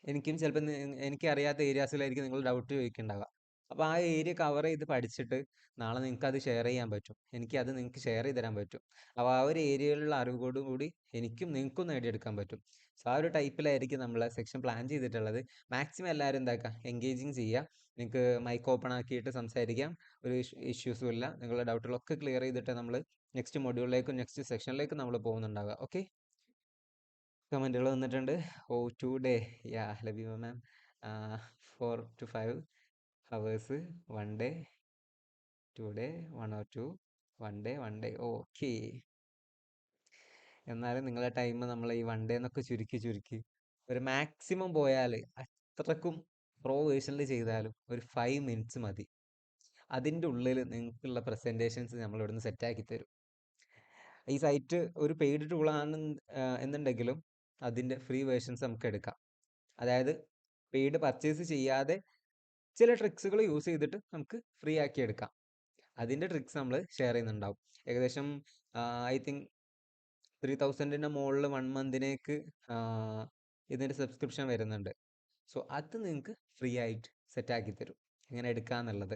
എനിക്കും ചിലപ്പോൾ എനിക്കറിയാത്ത ഏരിയാസിലായിരിക്കും നിങ്ങൾ ഡൗട്ട് ചോദിക്കുന്നുണ്ടാവുക. അപ്പോൾ ആ ഏരിയ കവർ ചെയ്ത് പഠിച്ചിട്ട് നാളെ നിങ്ങൾക്ക് അത് ഷെയർ ചെയ്യാൻ പറ്റും. എനിക്കത് നിങ്ങൾക്ക് ഷെയർ ചെയ്ത് തരാൻ പറ്റും. അപ്പോൾ ആ ഒരു ഏരിയയിലുള്ള അറിവോട് കൂടി എനിക്കും നിങ്ങൾക്കും നേടിയെടുക്കാൻ പറ്റും. സോ ആ ഒരു ടൈപ്പിലായിരിക്കും നമ്മൾ സെക്ഷൻ പ്ലാൻ ചെയ്തിട്ടുള്ളത്. മാക്സിമം എല്ലാവരും എന്താക്കുക, എൻഗേജിങ് ചെയ്യുക. നിങ്ങൾക്ക് മൈക്ക് ഓപ്പൺ ആക്കിയിട്ട് സംസാരിക്കാം, ഒരു ഇഷ്യൂസും ഇല്ല. നിങ്ങളുടെ ഡൗട്ടുകളൊക്കെ ക്ലിയർ ചെയ്തിട്ട് നമ്മൾ നെക്സ്റ്റ് മൊഡ്യൂളിലേക്കും നെക്സ്റ്റ് സെക്ഷനിലേക്കും നമ്മൾ പോകുന്നുണ്ടാവുക. ഓക്കെ, കമൻറ്റുകൾ വന്നിട്ടുണ്ട്. ഓ 2 day, yeah Labeeba ma'am, 4 to 5 hours, 1 day, 2 day, 1 or 2, 1 day. Okay, എന്നാലും നിങ്ങളുടെ ടൈം നമ്മൾ ഈ 1 day എന്നൊക്കെ ചുരുക്കി ഒരു മാക്സിമം പോയാൽ അത്രക്കും പ്രോ വേർഷനിൽ ചെയ്താലും ഒരു 5 minutes മതി. അതിൻ്റെ ഉള്ളിൽ നിങ്ങൾക്കുള്ള പ്രസൻറ്റേഷൻസ് നമ്മൾ ഇവിടുന്ന് സെറ്റാക്കി തരും. ഈ സൈറ്റ് ഒരു പെയ്ഡ് ടൂളാണ് എന്നുണ്ടെങ്കിലും അതിൻ്റെ ഫ്രീ വേർഷൻസ് നമുക്ക് എടുക്കാം. അതായത് പെയ്ഡ് പർച്ചേസ് ചെയ്യാതെ ചില ട്രിക്സുകൾ യൂസ് ചെയ്തിട്ട് നമുക്ക് ഫ്രീ ആക്കി എടുക്കാം. അതിൻ്റെ ട്രിക്സ് നമ്മൾ ഷെയർ ചെയ്യുന്നുണ്ടാവും. ഏകദേശം ഐ തിങ്ക് 3000-ൻ്റെ മുകളിൽ 1 മന്തിനേക്ക് ഇതിൻ്റെ സബ്സ്ക്രിപ്ഷൻ വരുന്നുണ്ട്. സോ അത് നിങ്ങൾക്ക് ഫ്രീ ആയിട്ട് സെറ്റാക്കി തരും എങ്ങനെ എടുക്കാന്നുള്ളത്.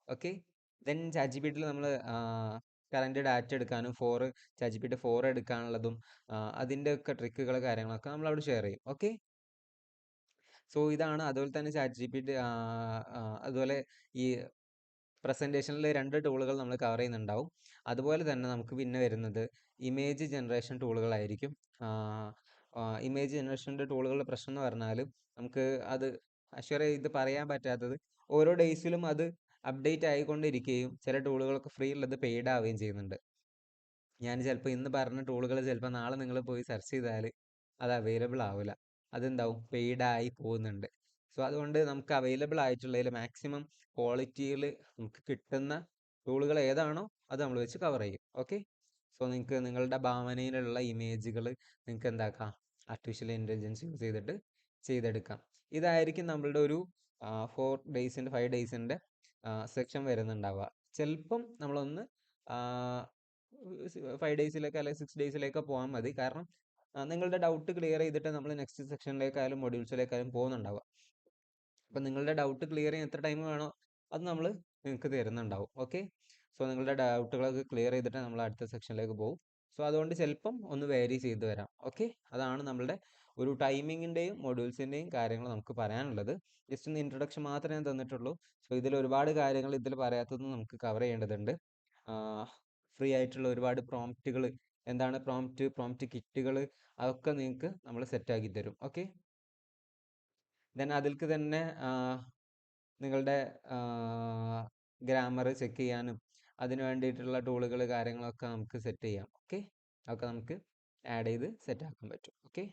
ഓക്കെ, ദെൻ ChatGPT നമ്മൾ കറൻറ്റ് ഡാറ്റ എടുക്കാനും ChatGPT 4 എടുക്കാനുള്ളതും അതിൻ്റെ ഒക്കെ ട്രിക്കുകൾ കാര്യങ്ങളൊക്കെ നമ്മൾ അവിടെ ഷെയർ ചെയ്യും. ഓക്കെ, സോ ഇതാണ്. അതുപോലെ തന്നെ ChatGPT അതുപോലെ ഈ പ്രസൻറ്റേഷനിൽ 2 ടൂളുകൾ നമ്മൾ കവർ ചെയ്യുന്നുണ്ടാവും. അതുപോലെ തന്നെ നമുക്ക് പിന്നെ വരുന്നത് ഇമേജ് ജനറേഷൻ ടൂളുകളായിരിക്കും. ഇമേജ് ജനറേഷൻ്റെ ടൂളുകളുടെ പ്രശ്നം എന്ന് പറഞ്ഞാൽ നമുക്ക് അത് അഷ്വർ ചെയ്ത് പറയാൻ പറ്റാത്തത്, ഓരോ ഡേയ്സിലും അത് അപ്ഡേറ്റ് ആയിക്കൊണ്ടിരിക്കുകയും ചില ടൂളുകളൊക്കെ ഫ്രീ ഉള്ളത് പെയ്ഡ് ആവുകയും ചെയ്യുന്നുണ്ട്. ഞാൻ ചിലപ്പോൾ ഇന്ന് പറഞ്ഞ ടൂളുകൾ ചിലപ്പോൾ നാളെ നിങ്ങൾ പോയി സെർച്ച് ചെയ്താൽ അത് അവൈലബിൾ ആവില്ല. അതെന്താവും, പെയ്ഡ് ആയി പോകുന്നുണ്ട്. സോ അതുകൊണ്ട് നമുക്ക് അവൈലബിൾ ആയിട്ടുള്ളതിൽ മാക്സിമം ക്വാളിറ്റിയിൽ നമുക്ക് കിട്ടുന്ന ടൂളുകൾ ഏതാണോ അത് നമ്മൾ വെച്ച് കവർ ചെയ്യും. ഓക്കെ, സോ നിങ്ങൾക്ക് നിങ്ങളുടെ ഭാവനയിലുള്ള ഇമേജുകൾ നിങ്ങൾക്ക് എന്താക്കാം, ആർട്ടിഫിഷ്യൽ ഇൻ്റലിജൻസ് യൂസ് ചെയ്തിട്ട് ചെയ്തെടുക്കാം. ഇതായിരിക്കും നമ്മളുടെ ഒരു 4 ഡേയ്സിൻ്റെ 5 ഡേയ്സിൻ്റെ സെക്ഷൻ വരുന്നുണ്ടാവുക. ചിലപ്പം നമ്മളൊന്ന് 5 ഡേയ്സിലേക്ക് അല്ലെങ്കിൽ 6 ഡേയ്സിലേക്ക് പോകാൻ മതി. കാരണം നിങ്ങളുടെ ഡൗട്ട് ക്ലിയർ ചെയ്തിട്ട് നമ്മൾ നെക്സ്റ്റ് സെക്ഷനിലേക്കായാലും മൊഡ്യൂൾസിലേക്കായാലും പോകുന്നുണ്ടാവുക. അപ്പം നിങ്ങളുടെ ഡൗട്ട് ക്ലിയർ ചെയ്യാൻ എത്ര ടൈം വേണോ അത് നമ്മൾ നിങ്ങൾക്ക് തരുന്നുണ്ടാവും. ഓക്കെ, സോ നിങ്ങളുടെ ഡൗട്ടുകളൊക്കെ ക്ലിയർ ചെയ്തിട്ട് നമ്മൾ അടുത്ത സെക്ഷനിലേക്ക് പോകും. സോ അതുകൊണ്ട് ചിലപ്പം ഒന്ന് വേരി ചെയ്ത് വരാം. ഓക്കെ, അതാണ് നമ്മളുടെ ഒരു ടൈമിങ്ങിൻ്റെയും മൊഡ്യൂൾസിൻ്റെയും കാര്യങ്ങൾ നമുക്ക് പറയാനുള്ളത്. ജസ്റ്റ് ഒന്ന് ഇൻട്രൊഡക്ഷൻ മാത്രമേ ഞാൻ തന്നിട്ടുള്ളൂ. സോ ഇതിൽ ഒരുപാട് കാര്യങ്ങൾ ഇതിൽ പറയാത്തതൊന്നും നമുക്ക് കവർ ചെയ്യേണ്ടതുണ്ട്. ഫ്രീ ആയിട്ടുള്ള ഒരുപാട് പ്രോംപ്റ്റുകൾ, എന്താണ് പ്രോംപ്റ്റ് കിറ്റുകൾ, അതൊക്കെ നിങ്ങൾക്ക് നമ്മൾ സെറ്റാക്കി തരും. ഓക്കെ, ദെൻ അതിൽക്ക് തന്നെ നിങ്ങളുടെ ഗ്രാമർ ചെക്ക് ചെയ്യാനും അതിന് വേണ്ടിയിട്ടുള്ള ടൂളുകൾ കാര്യങ്ങളൊക്കെ നമുക്ക് സെറ്റ് ചെയ്യാം. ഓക്കെ, അതൊക്കെ നമുക്ക് ആഡ് ചെയ്ത് സെറ്റാക്കാൻ പറ്റും. ഓക്കെ,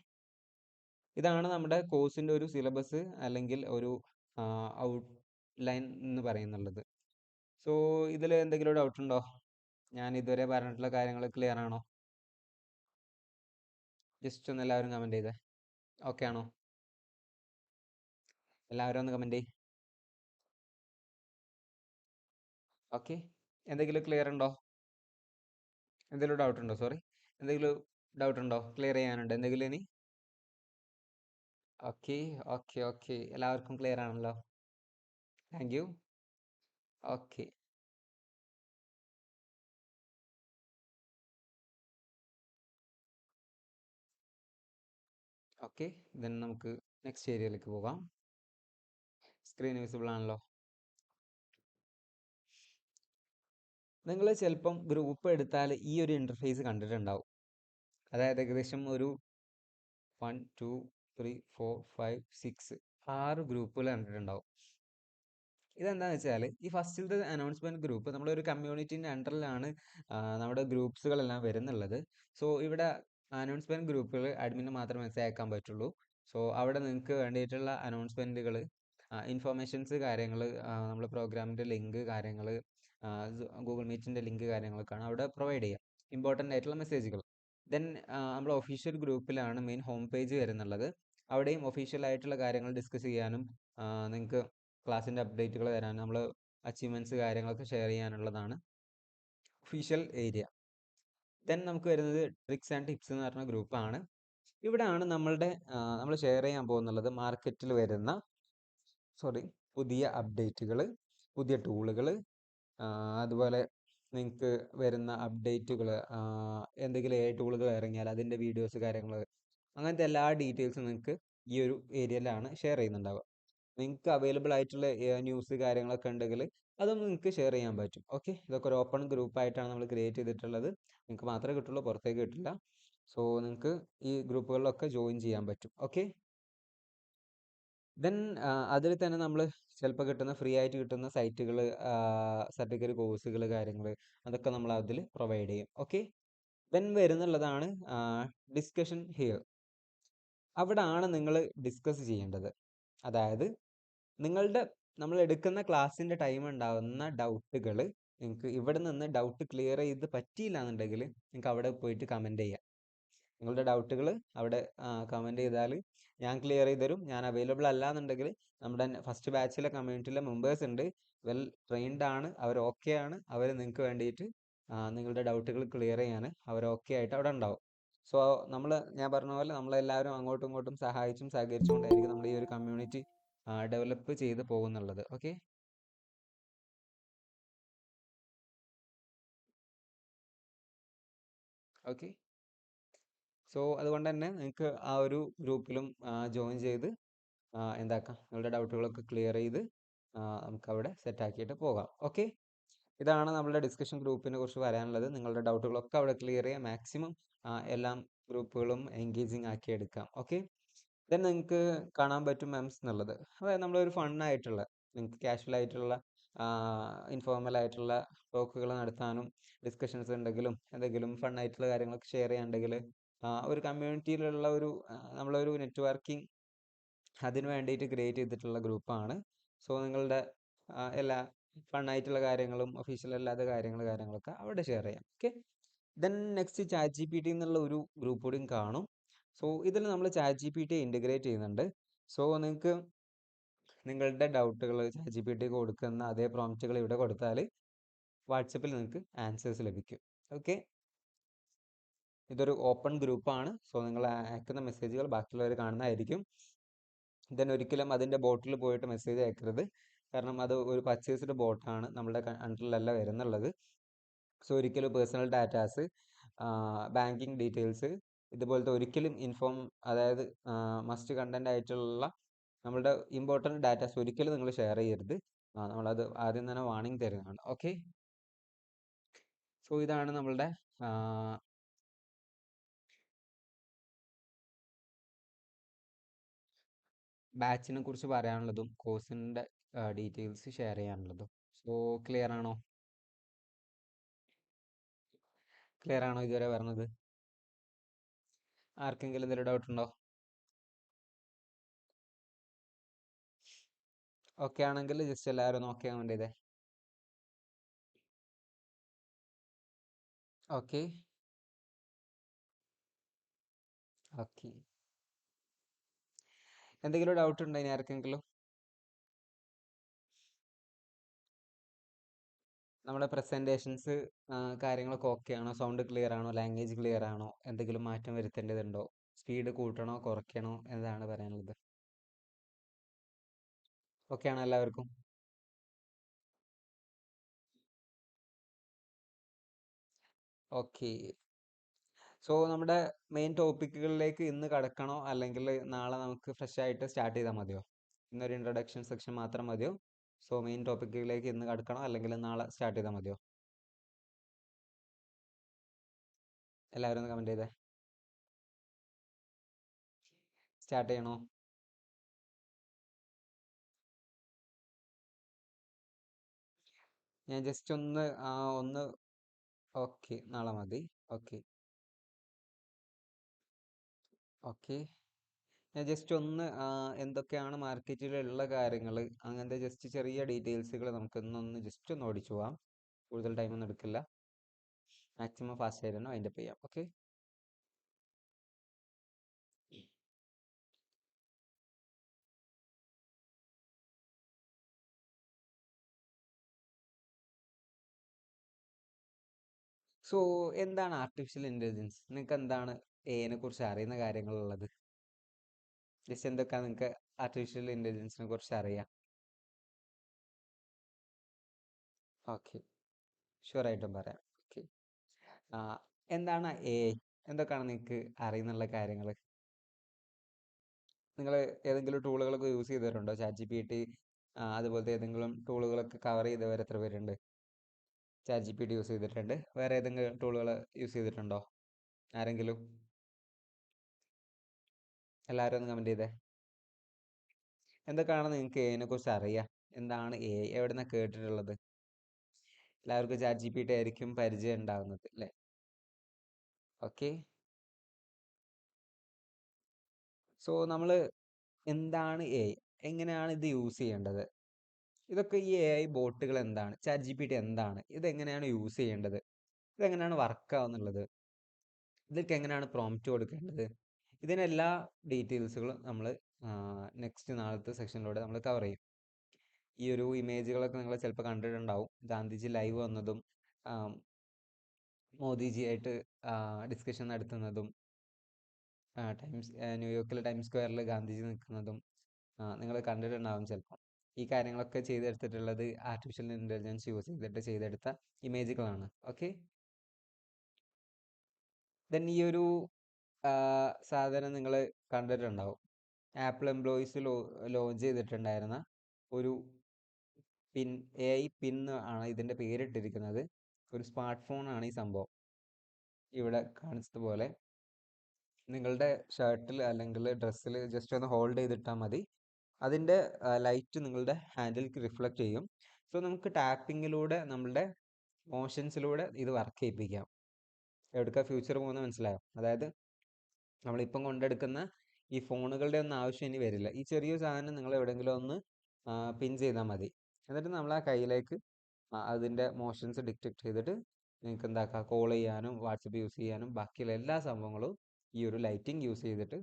ഇതാണ് നമ്മുടെ കോഴ്സിൻ്റെ ഒരു സിലബസ് അല്ലെങ്കിൽ ഒരു ഔട്ട്ലൈൻ എന്ന് പറയുന്നുള്ളത്. സോ ഇതിൽ എന്തെങ്കിലും ഡൗട്ട് ഉണ്ടോ? ഞാൻ ഇതുവരെ പറഞ്ഞിട്ടുള്ള കാര്യങ്ങൾ ക്ലിയർ ആണോ? ജസ്റ്റ് ഒന്ന് എല്ലാവരും കമൻറ്റ് ചെയ്തേ. ഓക്കെ ആണോ? എല്ലാവരും ഒന്ന് കമൻറ്റ് ചെയ്യ്. ഓക്കെ, എന്തെങ്കിലും ക്ലിയർ ഉണ്ടോ? എന്തെങ്കിലും ഡൗട്ട് ഉണ്ടോ? സോറി, എന്തെങ്കിലും ഡൗട്ട് ഉണ്ടോ? ക്ലിയർ ചെയ്യാനുണ്ടോ എന്തെങ്കിലും ഇനി? ഓക്കെ ഓക്കെ ഓക്കെ, എല്ലാവർക്കും ക്ലിയർ ആണല്ലോ. Thank you. Okay okay, then നമുക്ക് നെക്സ്റ്റ് ഏരിയയിലേക്ക് പോകാം. സ്ക്രീൻ വിസിബിൾ ആണല്ലോ. നിങ്ങൾ ചിലപ്പം ഗ്രൂപ്പ് എടുത്താൽ ഈ ഒരു ഇൻ്റർഫേസ് കണ്ടിട്ടുണ്ടാവും. അതായത് ഏകദേശം ഒരു 1 2 3 4 5 6 6 ഗ്രൂപ്പുകൾ കണ്ടിട്ടുണ്ടാവും. ഇതെന്താണെന്ന് വെച്ചാൽ ഈ ഫസ്റ്റിലത്തെ അനൗൺസ്മെൻറ്റ് ഗ്രൂപ്പ് നമ്മളൊരു കമ്മ്യൂണിറ്റീൻ്റെ അണ്ടറിലാണ് നമ്മുടെ ഗ്രൂപ്പ്സുകളെല്ലാം വരുന്നുള്ളത്. സോ ഇവിടെ അനൗൺസ്മെൻറ്റ് ഗ്രൂപ്പുകൾ അഡ്മിന് മാത്രമേ മെസ്സേജ് അയക്കാൻ പറ്റുള്ളൂ. സോ അവിടെ നിങ്ങൾക്ക് വേണ്ടിയിട്ടുള്ള അനൗൺസ്മെൻറ്റുകൾ, ഇൻഫോർമേഷൻസ് കാര്യങ്ങൾ, നമ്മൾ പ്രോഗ്രാമിൻ്റെ ലിങ്ക് കാര്യങ്ങൾ, ഗൂഗിൾ മീറ്റിൻ്റെ ലിങ്ക് കാര്യങ്ങളൊക്കെയാണ് അവിടെ പ്രൊവൈഡ് ചെയ്യുക, ഇമ്പോർട്ടൻ്റ് ആയിട്ടുള്ള മെസ്സേജുകൾ. ദെൻ നമ്മൾ ഒഫീഷ്യൽ ഗ്രൂപ്പിലാണ് മെയിൻ ഹോം പേജ് വരുന്നുള്ളത്. അവിടെയും ഒഫീഷ്യൽ ആയിട്ടുള്ള കാര്യങ്ങൾ ഡിസ്കസ് ചെയ്യാനും നിങ്ങൾക്ക് ക്ലാസ്സിൻ്റെ അപ്ഡേറ്റുകൾ തരാനും നമ്മൾ അച്ചീവ്മെൻറ്റ്സ് കാര്യങ്ങളൊക്കെ ഷെയർ ചെയ്യാനുള്ളതാണ് ഒഫീഷ്യൽ ഏരിയ. ദെൻ നമുക്ക് വരുന്നത് ട്രിക്സ് ആൻഡ് ടിപ്സ് എന്ന് പറഞ്ഞ ഗ്രൂപ്പാണ്. ഇവിടെയാണ് നമ്മൾ ഷെയർ ചെയ്യാൻ പോകുന്നുള്ളത് മാർക്കറ്റിൽ വരുന്ന പുതിയ അപ്ഡേറ്റുകൾ, പുതിയ ടൂളുകൾ, അതുപോലെ നിങ്ങൾക്ക് വരുന്ന അപ്ഡേറ്റുകൾ, എന്തെങ്കിലും ടൂളുകൾ ഇറങ്ങിയാൽ അതിൻ്റെ വീഡിയോസ് കാര്യങ്ങൾ, അങ്ങനത്തെ എല്ലാ ഡീറ്റെയിൽസും നിങ്ങൾക്ക് ഈ ഒരു ഏരിയയിലാണ് ഷെയർ ചെയ്യുന്നുണ്ടാവുക. നിങ്ങൾക്ക് അവൈലബിൾ ആയിട്ടുള്ള ന്യൂസ് കാര്യങ്ങളൊക്കെ ഉണ്ടെങ്കിൽ അതൊന്നും നിങ്ങൾക്ക് ഷെയർ ചെയ്യാൻ പറ്റും. ഓക്കെ, ഇതൊക്കെ ഒരു ഓപ്പൺ ഗ്രൂപ്പായിട്ടാണ് നമ്മൾ ക്രിയേറ്റ് ചെയ്തിട്ടുള്ളത്. നിങ്ങൾക്ക് മാത്രമേ കിട്ടുള്ളൂ, പുറത്തേക്ക് കിട്ടില്ല. സോ നിങ്ങൾക്ക് ഈ ഗ്രൂപ്പുകളിലൊക്കെ ജോയിൻ ചെയ്യാൻ പറ്റും. ഓക്കെ, ദെൻ അതിൽ തന്നെ നമ്മൾ ചിലപ്പോൾ കിട്ടുന്ന ഫ്രീ ആയിട്ട് കിട്ടുന്ന സൈറ്റുകൾ, സർട്ടിഫിക്കറ്റ് കോഴ്സുകൾ കാര്യങ്ങൾ, അതൊക്കെ നമ്മൾ അതിൽ പ്രൊവൈഡ് ചെയ്യും. ഓക്കെ, ദെൻ വരുന്നുള്ളതാണ് ഡിസ്കഷൻ ഹിയർ. അവിടെ ആണ് നിങ്ങൾ ഡിസ്കസ് ചെയ്യേണ്ടത്. അതായത് നമ്മൾ എടുക്കുന്ന ക്ലാസ്സിൻ്റെ ടൈം ഉണ്ടാകുന്ന ഡൗട്ടുകൾ നിങ്ങൾക്ക് ഇവിടെ നിന്ന് ഡൗട്ട് ക്ലിയർ ചെയ്ത് പറ്റിയില്ല എന്നുണ്ടെങ്കിൽ നിങ്ങൾക്ക് അവിടെ പോയിട്ട് കമൻറ്റ് ചെയ്യാം. നിങ്ങളുടെ ഡൗട്ടുകൾ അവിടെ കമൻറ്റ് ചെയ്താൽ ഞാൻ ക്ലിയർ ചെയ്ത് തരും. ഞാൻ അവൈലബിൾ അല്ല എന്നുണ്ടെങ്കിൽ നമ്മുടെ ഫസ്റ്റ് ബാച്ചിലെ കമ്മ്യൂണിറ്റിയിലെ മെമ്പേഴ്സ് ഉണ്ട്, വെൽ ട്രെയിൻഡ് ആണ്, അവർ ഓക്കെ ആണ്. അവർ നിങ്ങൾക്ക് വേണ്ടിയിട്ട് നിങ്ങളുടെ ഡൗട്ടുകൾ ക്ലിയർ ചെയ്യാൻ അവർ ഓക്കെ ആയിട്ട് അവിടെ ഉണ്ടാവും. സോ ഞാൻ പറഞ്ഞ പോലെ നമ്മളെല്ലാവരും അങ്ങോട്ടും ഇങ്ങോട്ടും സഹായിച്ചും സഹകരിച്ചുകൊണ്ടായിരിക്കും നമ്മൾ ഈ ഒരു കമ്മ്യൂണിറ്റി ഡെവലപ്പ് ചെയ്ത് പോകുന്നുള്ളത്. Okay, okay. സോ അതുകൊണ്ട് തന്നെ നിങ്ങൾക്ക് ആ ഒരു ഗ്രൂപ്പിലും ജോയിൻ ചെയ്ത് എന്താക്കാം, നിങ്ങളുടെ ഡൗട്ടുകളൊക്കെ ക്ലിയർ ചെയ്ത് നമുക്കവിടെ സെറ്റാക്കിയിട്ട് പോകാം. ഓക്കെ, ഇതാണ് നമ്മുടെ ഡിസ്കഷൻ ഗ്രൂപ്പിനെ കുറിച്ച് പറയാനുള്ളത്. നിങ്ങളുടെ ഡൗട്ടുകളൊക്കെ അവിടെ ക്ലിയർ ചെയ്യുക, മാക്സിമം എല്ലാം ഗ്രൂപ്പുകളും എൻഗേജിങ് ആക്കി എടുക്കാം. ഓക്കെ, ദെൻ നിങ്ങൾക്ക് കാണാൻ പറ്റും മെംസ് എന്നുള്ളത്. അതായത് നമ്മളൊരു ഫണ്ണായിട്ടുള്ള, നിങ്ങൾക്ക് കാഷ്വൽ ആയിട്ടുള്ള ഇൻഫോർമൽ ആയിട്ടുള്ള ടോക്കുകൾ നടത്താനും ഡിസ്കഷൻസ് ഉണ്ടെങ്കിലും എന്തെങ്കിലും ഫണ്ണായിട്ടുള്ള കാര്യങ്ങളൊക്കെ ഷെയർ ചെയ്യാനുണ്ടെങ്കിൽ ഒരു കമ്മ്യൂണിറ്റിയിലുള്ള നമ്മളൊരു നെറ്റ്വർക്കിംഗ് അതിന് വേണ്ടിയിട്ട് ക്രിയേറ്റ് ചെയ്തിട്ടുള്ള ഗ്രൂപ്പാണ്. സോ നിങ്ങളുടെ എല്ലാ ഫണ്ണായിട്ടുള്ള കാര്യങ്ങളും ഒഫീഷ്യൽ അല്ലാത്ത കാര്യങ്ങളൊക്കെ അവിടെ ഷെയർ ചെയ്യാം. Okay, then next chat G P T എന്നുള്ള ഒരു ഗ്രൂപ്പ് കൂടിയും കാണും. സോ ഇതിൽ നമ്മൾ chat G P T integrate ചെയ്യുന്നുണ്ട്. സോ നിങ്ങൾക്ക് നിങ്ങളുടെ ഡൗട്ടുകൾ ചാറ്റ് ജി പി ടി കൊടുക്കുന്ന അതേ പ്രോംപ്റ്റുകൾ ഇവിടെ കൊടുത്താൽ വാട്സപ്പിൽ നിങ്ങൾക്ക് ആൻസേഴ്സ് ലഭിക്കും. ഓക്കെ, ഇതൊരു ഓപ്പൺ ഗ്രൂപ്പാണ്. സോ നിങ്ങൾ അയക്കുന്ന മെസ്സേജുകൾ ബാക്കിയുള്ളവർ കാണുന്നതായിരിക്കും. ദെൻ ഒരിക്കലും അതിൻ്റെ ബോട്ടിൽ പോയിട്ട് മെസ്സേജ് അയക്കരുത്, കാരണം അത് ഒരു പർച്ചേസ്ഡ് ബോട്ടാണ്, നമ്മുടെ അണ്ടറിലല്ല വരുന്നുള്ളത്. സോ ഒരിക്കലും പേഴ്സണൽ ഡാറ്റാസ്, ബാങ്കിങ് ഡീറ്റെയിൽസ്, ഇതുപോലത്തെ ഒരിക്കലും അതായത് മസ്റ്റ് കണ്ടന്റ് ആയിട്ടുള്ള നമ്മളുടെ ഇമ്പോർട്ടൻറ്റ് ഡാറ്റാസ് ഒരിക്കലും നിങ്ങൾ ഷെയർ ചെയ്യരുത്. നമ്മളത് ആദ്യം തന്നെ വാർണിംഗ് തരുന്നതാണ്. ഓക്കെ, സോ ഇതാണ് നമ്മളുടെ ബാച്ചിനെ കുറിച്ച് പറയാനുള്ളതും കോഴ്സിൻ്റെ ഡീറ്റെയിൽസ് ഷെയർ ചെയ്യാനുള്ളതും. സോ ക്ലിയർ ആണോ? ക്ലിയർ ആണോ ഇതുവരെ പറഞ്ഞത്? ആർക്കെങ്കിലും എന്തെങ്കിലും ഡൗട്ട് ഉണ്ടോ? ഓക്കെ ആണെങ്കിൽ ജസ്റ്റ് എല്ലാവരും നോക്കിയാൽ വേണ്ടിയതേ. Okay, okay. എന്തെങ്കിലും ഡൗട്ട് ഉണ്ടോ ഇനി ആർക്കെങ്കിലും? നമ്മുടെ പ്രസൻറ്റേഷൻസ് കാര്യങ്ങളൊക്കെ ഓക്കെ ആണോ? സൗണ്ട് ക്ലിയർ ആണോ? ലാംഗ്വേജ് ക്ലിയർ ആണോ? എന്തെങ്കിലും മാറ്റം വരുത്തേണ്ടതുണ്ടോ? സ്പീഡ് കൂട്ടണോ കുറയ്ക്കണോ? എന്താണ് പറയാനുള്ളത്? ഓക്കെ ആണോ എല്ലാവർക്കും? ഓക്കെ, സോ നമ്മുടെ മെയിൻ ടോപ്പിക്കുകളിലേക്ക് ഇന്ന് കടക്കണോ, അല്ലെങ്കിൽ നാളെ നമുക്ക് ഫ്രഷ് ആയിട്ട് സ്റ്റാർട്ട് ചെയ്താൽ മതിയോ? ഇന്നൊരു ഇൻട്രൊഡക്ഷൻ സെക്ഷൻ മാത്രം മതിയോ? സോ മെയിൻ ടോപ്പിക്കുകളിലേക്ക് ഇന്ന് കടക്കണോ, അല്ലെങ്കിൽ നാളെ സ്റ്റാർട്ട് ചെയ്താൽ മതിയോ? എല്ലാവരും ഒന്ന് കമൻറ്റ് ചെയ്തേ. സ്റ്റാർട്ട് ചെയ്യണോ? ഞാൻ ജസ്റ്റ് ഒന്ന് ഓക്കെ, നാളെ മതി. Okay, okay. ഞാൻ ജസ്റ്റ് എന്തൊക്കെയാണ് മാർക്കറ്റിലുള്ള കാര്യങ്ങൾ, അങ്ങനത്തെ ജസ്റ്റ് ചെറിയ ഡീറ്റെയിൽസുകൾ നമുക്ക് ഇന്നൊന്ന് ജസ്റ്റ് ഒന്ന് ഓടിച്ചു പോവാം. കൂടുതൽ ടൈമൊന്നും എടുക്കില്ല. മാക്സിമം ഫാസ്റ്റ് ആയിട്ട് തന്നെ വൈൻഡപ്പ് ചെയ്യാം. ഓക്കെ. സോ എന്താണ് ആർട്ടിഫിഷ്യൽ ഇൻ്റലിജൻസ്? നിങ്ങൾക്ക് എന്താണ് എനെ കുറിച്ച് അറിയുന്ന കാര്യങ്ങളുള്ളത്? ജസ്റ്റ് എന്തൊക്കെയാണ് നിങ്ങൾക്ക് ആർട്ടിഫിഷ്യൽ ഇൻ്റലിജൻസിനെ കുറിച്ച് അറിയാം? ഓക്കെ, ഷുവറായിട്ടും പറയാം. ഓക്കെ, എന്താണ് എ ഐ? എന്തൊക്കെയാണ് നിങ്ങൾക്ക് അറിയുന്നുള്ള കാര്യങ്ങൾ? നിങ്ങൾ ഏതെങ്കിലും ടൂളുകളൊക്കെ യൂസ് ചെയ്തിട്ടുണ്ടോ? ചാറ്റ് ജി പി ടി അതുപോലത്തെ ഏതെങ്കിലും ടൂളുകളൊക്കെ കവർ ചെയ്തവർ എത്ര പേരുണ്ട്? Chat G P T use ചെയ്തിട്ടുണ്ട്. വേറെ ഏതെങ്കിലും ടൂളുകൾ യൂസ് ചെയ്തിട്ടുണ്ടോ ആരെങ്കിലും? എല്ലാവരും ഒന്ന് കമൻറ്റ് ചെയ്തേ. എന്തൊക്കെയാണ് നിങ്ങൾക്ക് എനെ കുറിച്ച് അറിയാം? എന്താണ് എ ഐ? എവിടെ നിന്നാണ് കേട്ടിട്ടുള്ളത്? എല്ലാവർക്കും ചാറ്റ് ജി പി ടി ആയിരിക്കും പരിചയം ഉണ്ടാവുന്നത് അല്ലേ? ഓക്കെ. സോ നമ്മൾ എന്താണ് എ ഐ? എങ്ങനെയാണ് ഇത് യൂസ് ചെയ്യേണ്ടത്? ഇതൊക്കെ ഈ എ ഐ ബോട്ടുകൾ എന്താണ്? ചാറ്റ് ജി പി ടി എന്താണ്? ഇതെങ്ങനെയാണ് യൂസ് ചെയ്യേണ്ടത്? ഇതെങ്ങനെയാണ് വർക്ക് ആവുന്നുള്ളത്? ഇതൊക്കെ എങ്ങനെയാണ് പ്രോംപ്റ്റ് കൊടുക്കേണ്ടത്? ഇതിനെല്ലാ ഡീറ്റെയിൽസുകളും നമ്മൾ നെക്സ്റ്റ് നാളത്തെ സെക്ഷനിലൂടെ നമ്മൾ കവർ ചെയ്യും. ഈ ഒരു ഇമേജുകളൊക്കെ നിങ്ങൾ ചിലപ്പോൾ കണ്ടിട്ടുണ്ടാവും. ഗാന്ധിജി ലൈവ് വന്നതും മോദിജി ആയിട്ട് ഡിസ്കഷൻ നടത്തുന്നതും ന്യൂയോർക്കിലെ ടൈംസ് സ്ക്വയറിൽ ഗാന്ധിജി നിൽക്കുന്നതും നിങ്ങൾ കണ്ടിട്ടുണ്ടാവും ചിലപ്പോൾ. ഈ കാര്യങ്ങളൊക്കെ ചെയ്തെടുത്തിട്ടുള്ളത് ആർട്ടിഫിഷ്യൽ ഇൻ്റലിജൻസ് യൂസ് ചെയ്തിട്ട് ചെയ്തെടുത്ത ഇമേജുകളാണ്. ഓക്കെ. ദെൻ ഈ ഒരു സാധനം നിങ്ങൾ കണ്ടിട്ടുണ്ടാവും. ആപ്പിൾ എംപ്ലോയീസ് ലോഞ്ച് ചെയ്തിട്ടുണ്ടായിരുന്ന ഒരു പിൻ, എ ഐ പിൻ ആണ് ഇതിൻ്റെ പേരിട്ടിരിക്കുന്നത്. ഒരു സ്മാർട്ട് ഫോണാണ് ഈ സംഭവം. ഇവിടെ കാണിച്ചതുപോലെ നിങ്ങളുടെ ഷർട്ടിൽ അല്ലെങ്കിൽ ഡ്രസ്സിൽ ജസ്റ്റ് ഒന്ന് ഹോൾഡ് ചെയ്തിട്ടാൽ മതി. അതിൻ്റെ ലൈറ്റ് നിങ്ങളുടെ ഹാൻഡിലേക്ക് റിഫ്ലക്റ്റ് ചെയ്യും. സോ നമുക്ക് ടാപ്പിങ്ങിലൂടെ നമ്മളുടെ മോഷൻസിലൂടെ ഇത് വർക്ക് ചെയ്യിപ്പിക്കാം. എവിടേക്കാ ഫ്യൂച്ചർ പോകുന്നത് മനസ്സിലായോ? അതായത് നമ്മളിപ്പം കൊണ്ടെടുക്കുന്ന ഈ ഫോണുകളുടെ ഒന്നും ആവശ്യം ഇനി വരില്ല. ഈ ചെറിയൊരു സാധനം നിങ്ങൾ എവിടെയെങ്കിലും ഒന്ന് പിൻ ചെയ്താൽ മതി. എന്നിട്ട് നമ്മൾ ആ കയ്യിലേക്ക് അതിൻ്റെ മോഷൻസ് ഡിറ്റക്ട് ചെയ്തിട്ട് നിങ്ങൾക്ക് എന്താക്കാം, കോൾ ചെയ്യാനും വാട്സപ്പ് യൂസ് ചെയ്യാനും ബാക്കിയുള്ള എല്ലാ സംഭവങ്ങളും ഈ ഒരു ലൈറ്റിംഗ് യൂസ് ചെയ്തിട്ട്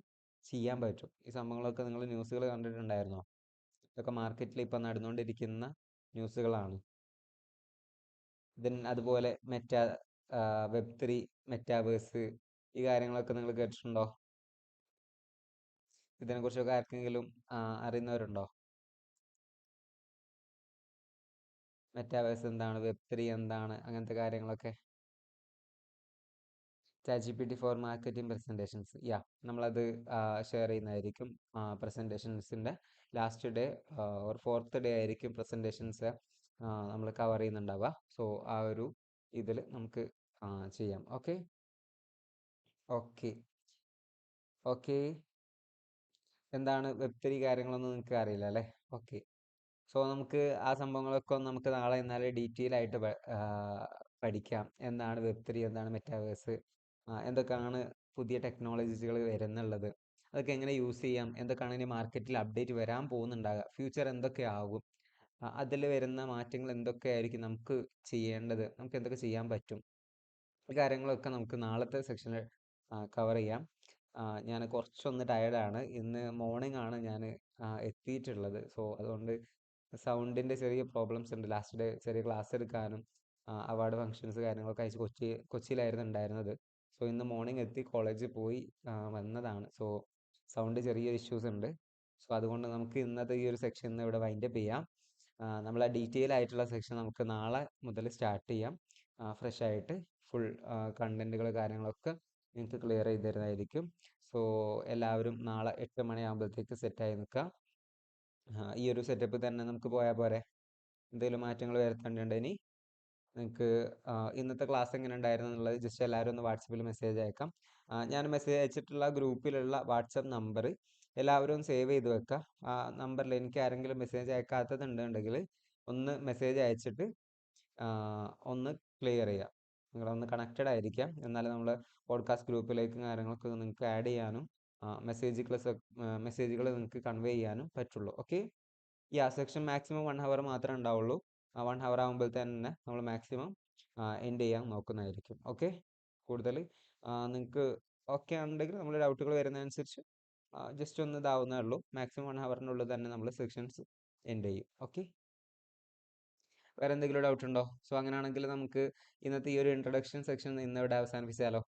ചെയ്യാൻ പറ്റും. ഈ സംഭവങ്ങളൊക്കെ നിങ്ങൾ ന്യൂസുകൾ കണ്ടിട്ടുണ്ടായിരുന്നോ? ഇതൊക്കെ മാർക്കറ്റിൽ ഇപ്പം നടന്നുകൊണ്ടിരിക്കുന്ന ന്യൂസുകളാണ്. ദെൻ അതുപോലെ വെബ്3, മെറ്റാവേഴ്സ്, ഈ കാര്യങ്ങളൊക്കെ നിങ്ങൾ കേട്ടിട്ടുണ്ടോ? ഇതിനെക്കുറിച്ചൊക്കെ ആർക്കെങ്കിലും അറിയുന്നവരുണ്ടോ? മെറ്റാവേഴ്സ് എന്താണ്, വെബ്3 എന്താണ്, അങ്ങനത്തെ കാര്യങ്ങളൊക്കെ. Chat G P T for marketing presentations, നമ്മളത് ഷെയർ ചെയ്യുന്നതായിരിക്കും. പ്രസൻറ്റേഷൻസിൻ്റെ last day or 4th day ആയിരിക്കും പ്രസൻറ്റേഷൻസ് നമ്മൾ കവർ ചെയ്യുന്നുണ്ടാവുക. സോ ആ ഒരു ഇതിൽ നമുക്ക് ചെയ്യാം. ഓക്കെ. ഓക്കെ. ഓക്കെ. എന്താണ് വെബ്3 കാര്യങ്ങളൊന്നും നിങ്ങൾക്ക് അറിയില്ല അല്ലേ? ഓക്കെ. സോ നമുക്ക് ആ സംഭവങ്ങളൊക്കെ ഒന്ന് നമുക്ക് നാളെ എന്നാലും ഡീറ്റെയിൽ ആയിട്ട് പഠിക്കാം. എന്താണ് വെബ്3, എന്താണ് മെറ്റാവേഴ്സ്, എന്തൊക്കെയാണ് പുതിയ ടെക്നോളജീസുകൾ വരുന്നുള്ളത്, അതൊക്കെ എങ്ങനെ യൂസ് ചെയ്യാം, എന്തൊക്കെയാണ് ഇനി മാർക്കറ്റിൽ അപ്ഡേറ്റ് വരാൻ പോകുന്നുണ്ടാകുക, ഫ്യൂച്ചർ എന്തൊക്കെയാകും, അതിൽ വരുന്ന മാറ്റങ്ങൾ എന്തൊക്കെയായിരിക്കും, നമുക്ക് ചെയ്യേണ്ടത്, നമുക്ക് എന്തൊക്കെ ചെയ്യാൻ പറ്റും, ഈ കാര്യങ്ങളൊക്കെ നമുക്ക് നാളത്തെ സെക്ഷനിൽ കവർ ചെയ്യാം. ഞാൻ കുറച്ചൊന്ന് ടയേർഡാണ്. ഇന്ന് മോർണിംഗ് ആണ് ഞാൻ എത്തിയിട്ടുള്ളത്. സോ അതുകൊണ്ട് സൗണ്ടിൻ്റെ ചെറിയ പ്രോബ്ലംസ് ഉണ്ട്. ലാസ്റ്റ് ഡേ ചെറിയ ക്ലാസ് എടുക്കാനും അവാർഡ് ഫങ്ഷൻസ് കാര്യങ്ങളൊക്കെ അയച്ച് കൊച്ചിയിലായിരുന്നു ഉണ്ടായിരുന്നത്. സോ ഇന്ന് മോർണിംഗ് എത്തി കോളേജിൽ പോയി വന്നതാണ്. സോ സൗണ്ട് ചെറിയ ഇഷ്യൂസ് ഉണ്ട്. സോ അതുകൊണ്ട് നമുക്ക് ഇന്നത്തെ ഈ ഒരു സെക്ഷൻ ഇന്ന് ഇവിടെ വൈൻഡപ്പ് ചെയ്യാം. നമ്മളെ ഡീറ്റെയിൽ ആയിട്ടുള്ള സെക്ഷൻ നമുക്ക് നാളെ മുതൽ സ്റ്റാർട്ട് ചെയ്യാം. ഫ്രഷ് ആയിട്ട് ഫുൾ കണ്ടൻറ്റുകൾ കാര്യങ്ങളൊക്കെ നിങ്ങൾക്ക് ക്ലിയർ ചെയ്ത് തരുന്നതായിരിക്കും. സോ എല്ലാവരും നാളെ 8 മണിയാകുമ്പോഴത്തേക്ക് സെറ്റായി നിൽക്കുക. ഈ ഒരു സെറ്റപ്പ് തന്നെ നമുക്ക് പോയാൽ പോരെ? എന്തെങ്കിലും മാറ്റങ്ങൾ വരുത്തേണ്ടതുണ്ടോ ഇനി? നിങ്ങൾക്ക് ഇന്നത്തെ ക്ലാസ് എങ്ങനെ ഉണ്ടായിരുന്നു എന്നുള്ളത് ജസ്റ്റ് എല്ലാവരും ഒന്ന് വാട്സപ്പിൽ മെസ്സേജ് അയക്കാം. ഞാൻ മെസ്സേജ് അയച്ചിട്ടുള്ള ഗ്രൂപ്പിലുള്ള വാട്സപ്പ് നമ്പർ എല്ലാവരും ഒന്ന് സേവ് ചെയ്ത് വെക്കുക. ആ നമ്പറിൽ എനിക്ക് ആരെങ്കിലും മെസ്സേജ് അയക്കാത്തതുണ്ടെങ്കിൽ ഒന്ന് മെസ്സേജ് അയച്ചിട്ട് ഒന്ന് ക്ലിയർ ചെയ്യുക. നിങ്ങളൊന്ന് കണക്റ്റഡ് ആയിരിക്കാം. എന്നാലും നമ്മൾ പോഡ്കാസ്റ്റ് ഗ്രൂപ്പിലേക്കും കാര്യങ്ങളൊക്കെ നിങ്ങൾക്ക് ആഡ് ചെയ്യാനും മെസ്സേജുകൾ നിങ്ങൾക്ക് കൺവേ ചെയ്യാനും പറ്റുള്ളൂ. ഓക്കെ. സെക്ഷൻ മാക്സിമം 1 hour മാത്രമേ ഉണ്ടാവുള്ളൂ. 1 hour ആകുമ്പോൾ തന്നെ നമ്മൾ മാക്സിമം എൻഡ് ചെയ്യാൻ നോക്കുന്നതായിരിക്കും. ഓക്കെ, കൂടുതൽ നിങ്ങൾക്ക് ഓക്കെ ആണെന്നുണ്ടെങ്കിൽ നമ്മൾ ഡൗട്ടുകൾ വരുന്നതനുസരിച്ച് ജസ്റ്റ് ഒന്ന് ഇതാവുന്നേ ഉള്ളൂ. മാക്സിമം 1 hourനുള്ളിൽ തന്നെ നമ്മൾ സെക്ഷൻസ് എൻഡ് ചെയ്യും. ഓക്കെ, വേറെ എന്തെങ്കിലും ഡൗട്ട് ഉണ്ടോ? സോ അങ്ങനെയാണെങ്കിൽ നമുക്ക് ഇന്നത്തെ ഈ ഒരു ഇൻട്രൊഡക്ഷൻ സെക്ഷൻ ഇന്നിവിടെ അവസാനിപ്പിച്ചാലോ?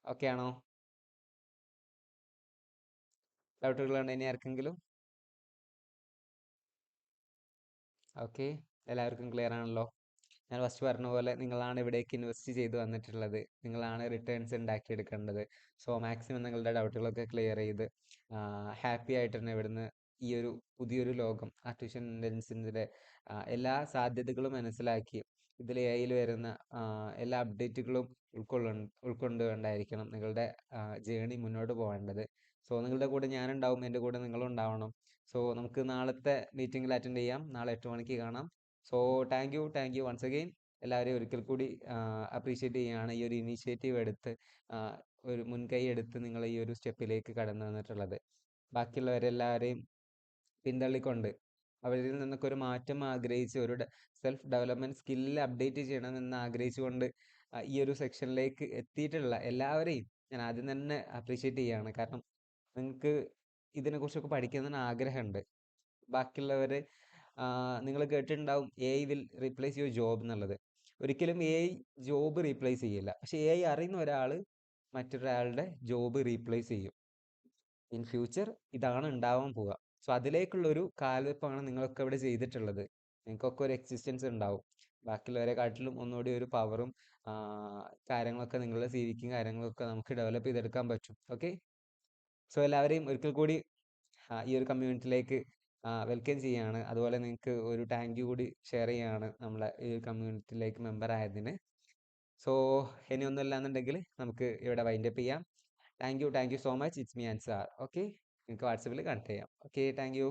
ഓക്കെ ആണോ? ഡൗട്ടുകൾ ഉണ്ടോ ഇനി ആർക്കെങ്കിലും? ഓക്കെ, എല്ലാവർക്കും ക്ലിയർ ആണല്ലോ. ഞാൻ ഫസ്റ്റ് പറഞ്ഞ പോലെ നിങ്ങളാണ് ഇവിടേക്ക് ഇൻവെസ്റ്റ് ചെയ്ത് വന്നിട്ടുള്ളത്, നിങ്ങളാണ് റിട്ടേൺസ് ഉണ്ടാക്കിയെടുക്കേണ്ടത്. സോ മാക്സിമം നിങ്ങളുടെ ഡൗട്ടുകളൊക്കെ ക്ലിയർ ചെയ്ത് ഹാപ്പി ആയിട്ട് തന്നെ ഇവിടുന്ന് ഈ ഒരു പുതിയൊരു ലോകം ആർട്ടിഫിഷ്യൽ ഇൻ്റലിജൻസിൻ്റെ എല്ലാ സാധ്യതകളും മനസ്സിലാക്കി ഇതിൽ എഐയിൽ വരുന്ന എല്ലാ അപ്ഡേറ്റുകളും ഉൾക്കൊണ്ടുകൊണ്ടായിരിക്കണം നിങ്ങളുടെ ജേണി മുന്നോട്ട് പോകേണ്ടത്. സോ നിങ്ങളുടെ കൂടെ ഞാനുണ്ടാവും, എൻ്റെ കൂടെ നിങ്ങളും ഉണ്ടാവണം. സോ നമുക്ക് നാളത്തെ മീറ്റിംഗിൽ അറ്റൻഡ് ചെയ്യാം. നാളെ 8 മണിക്ക് കാണാം. So thank you once again. എല്ലാവരെയും ഒരിക്കൽ കൂടി അപ്രീഷിയേറ്റ് ചെയ്യുകയാണ് ഈ ഒരു ഇനീഷ്യേറ്റീവ് എടുത്ത് ഒരു മുൻകൈ എടുത്ത് നിങ്ങൾ ഈ ഒരു സ്റ്റെപ്പിലേക്ക് കടന്നു വന്നിട്ടുള്ളത്. ബാക്കിയുള്ളവരെല്ലാവരെയും പിന്തള്ളിക്കൊണ്ട് അവരിൽ നിന്നൊക്കെ ഒരു മാറ്റം ആഗ്രഹിച്ച് ഒരു സെൽഫ് ഡെവലപ്മെൻറ്റ് സ്കില്ല് അപ്ഡേറ്റ് ചെയ്യണമെന്ന് ആഗ്രഹിച്ചുകൊണ്ട് ഈ ഒരു സെക്ഷനിലേക്ക് എത്തിയിട്ടുള്ള എല്ലാവരെയും ഞാൻ ആദ്യം തന്നെ അപ്രീഷിയേറ്റ് ചെയ്യുകയാണ്. കാരണം നിങ്ങൾക്ക് ഇതിനെക്കുറിച്ചൊക്കെ പഠിക്കുന്നതിന് ആഗ്രഹമുണ്ട്. ബാക്കിയുള്ളവർ നിങ്ങൾ കേട്ടിട്ടുണ്ടാവും A I will replace your job എന്നുള്ളത്. ഒരിക്കലും എ ഐ ജോബ് റീപ്ലേസ് ചെയ്യില്ല. പക്ഷേ എ ഐ അറിയുന്ന ഒരാൾ മറ്റൊരാളുടെ ജോബ് റീപ്ലേസ് ചെയ്യും. ഇൻ ഫ്യൂച്ചർ ഇതാണ് ഉണ്ടാവാൻ പോവുക. സോ അതിലേക്കുള്ളൊരു കാൽവെപ്പാണ് നിങ്ങളൊക്കെ ഇവിടെ ചെയ്തിട്ടുള്ളത്. നിങ്ങൾക്കൊക്കെ ഒരു എക്സിസ്റ്റൻസ് ഉണ്ടാവും. ബാക്കിയുള്ളവരെക്കാട്ടിലും ഒന്നുകൂടി ഒരു പവറും കാര്യങ്ങളൊക്കെ നിങ്ങളുടെ സി വിക്കും കാര്യങ്ങളൊക്കെ നമുക്ക് ഡെവലപ്പ് ചെയ്തെടുക്കാൻ പറ്റും. ഓക്കെ, സോ എല്ലാവരെയും ഒരിക്കൽ കൂടി ഈ ഒരു കമ്മ്യൂണിറ്റിയിലേക്ക് വെൽക്കം ചെയ്യാണ്. അതുപോലെ നിങ്ങൾക്ക് ഒരു താങ്ക് യു കൂടി ഷെയർ ചെയ്യാണ് നമ്മളെ ഈ കമ്മ്യൂണിറ്റിയിലേക്ക് മെമ്പർ ആയതിന്. സോ ഇനിയൊന്നും ഇല്ലാന്നുണ്ടെങ്കിൽ നമുക്ക് ഇവിടെ വൈൻഡപ്പ് ചെയ്യാം. Thank you so much. It's me Ansar. Okay, നിങ്ങൾക്ക് വാട്സപ്പിൽ കണക്ട് ചെയ്യാം. Okay, thank you.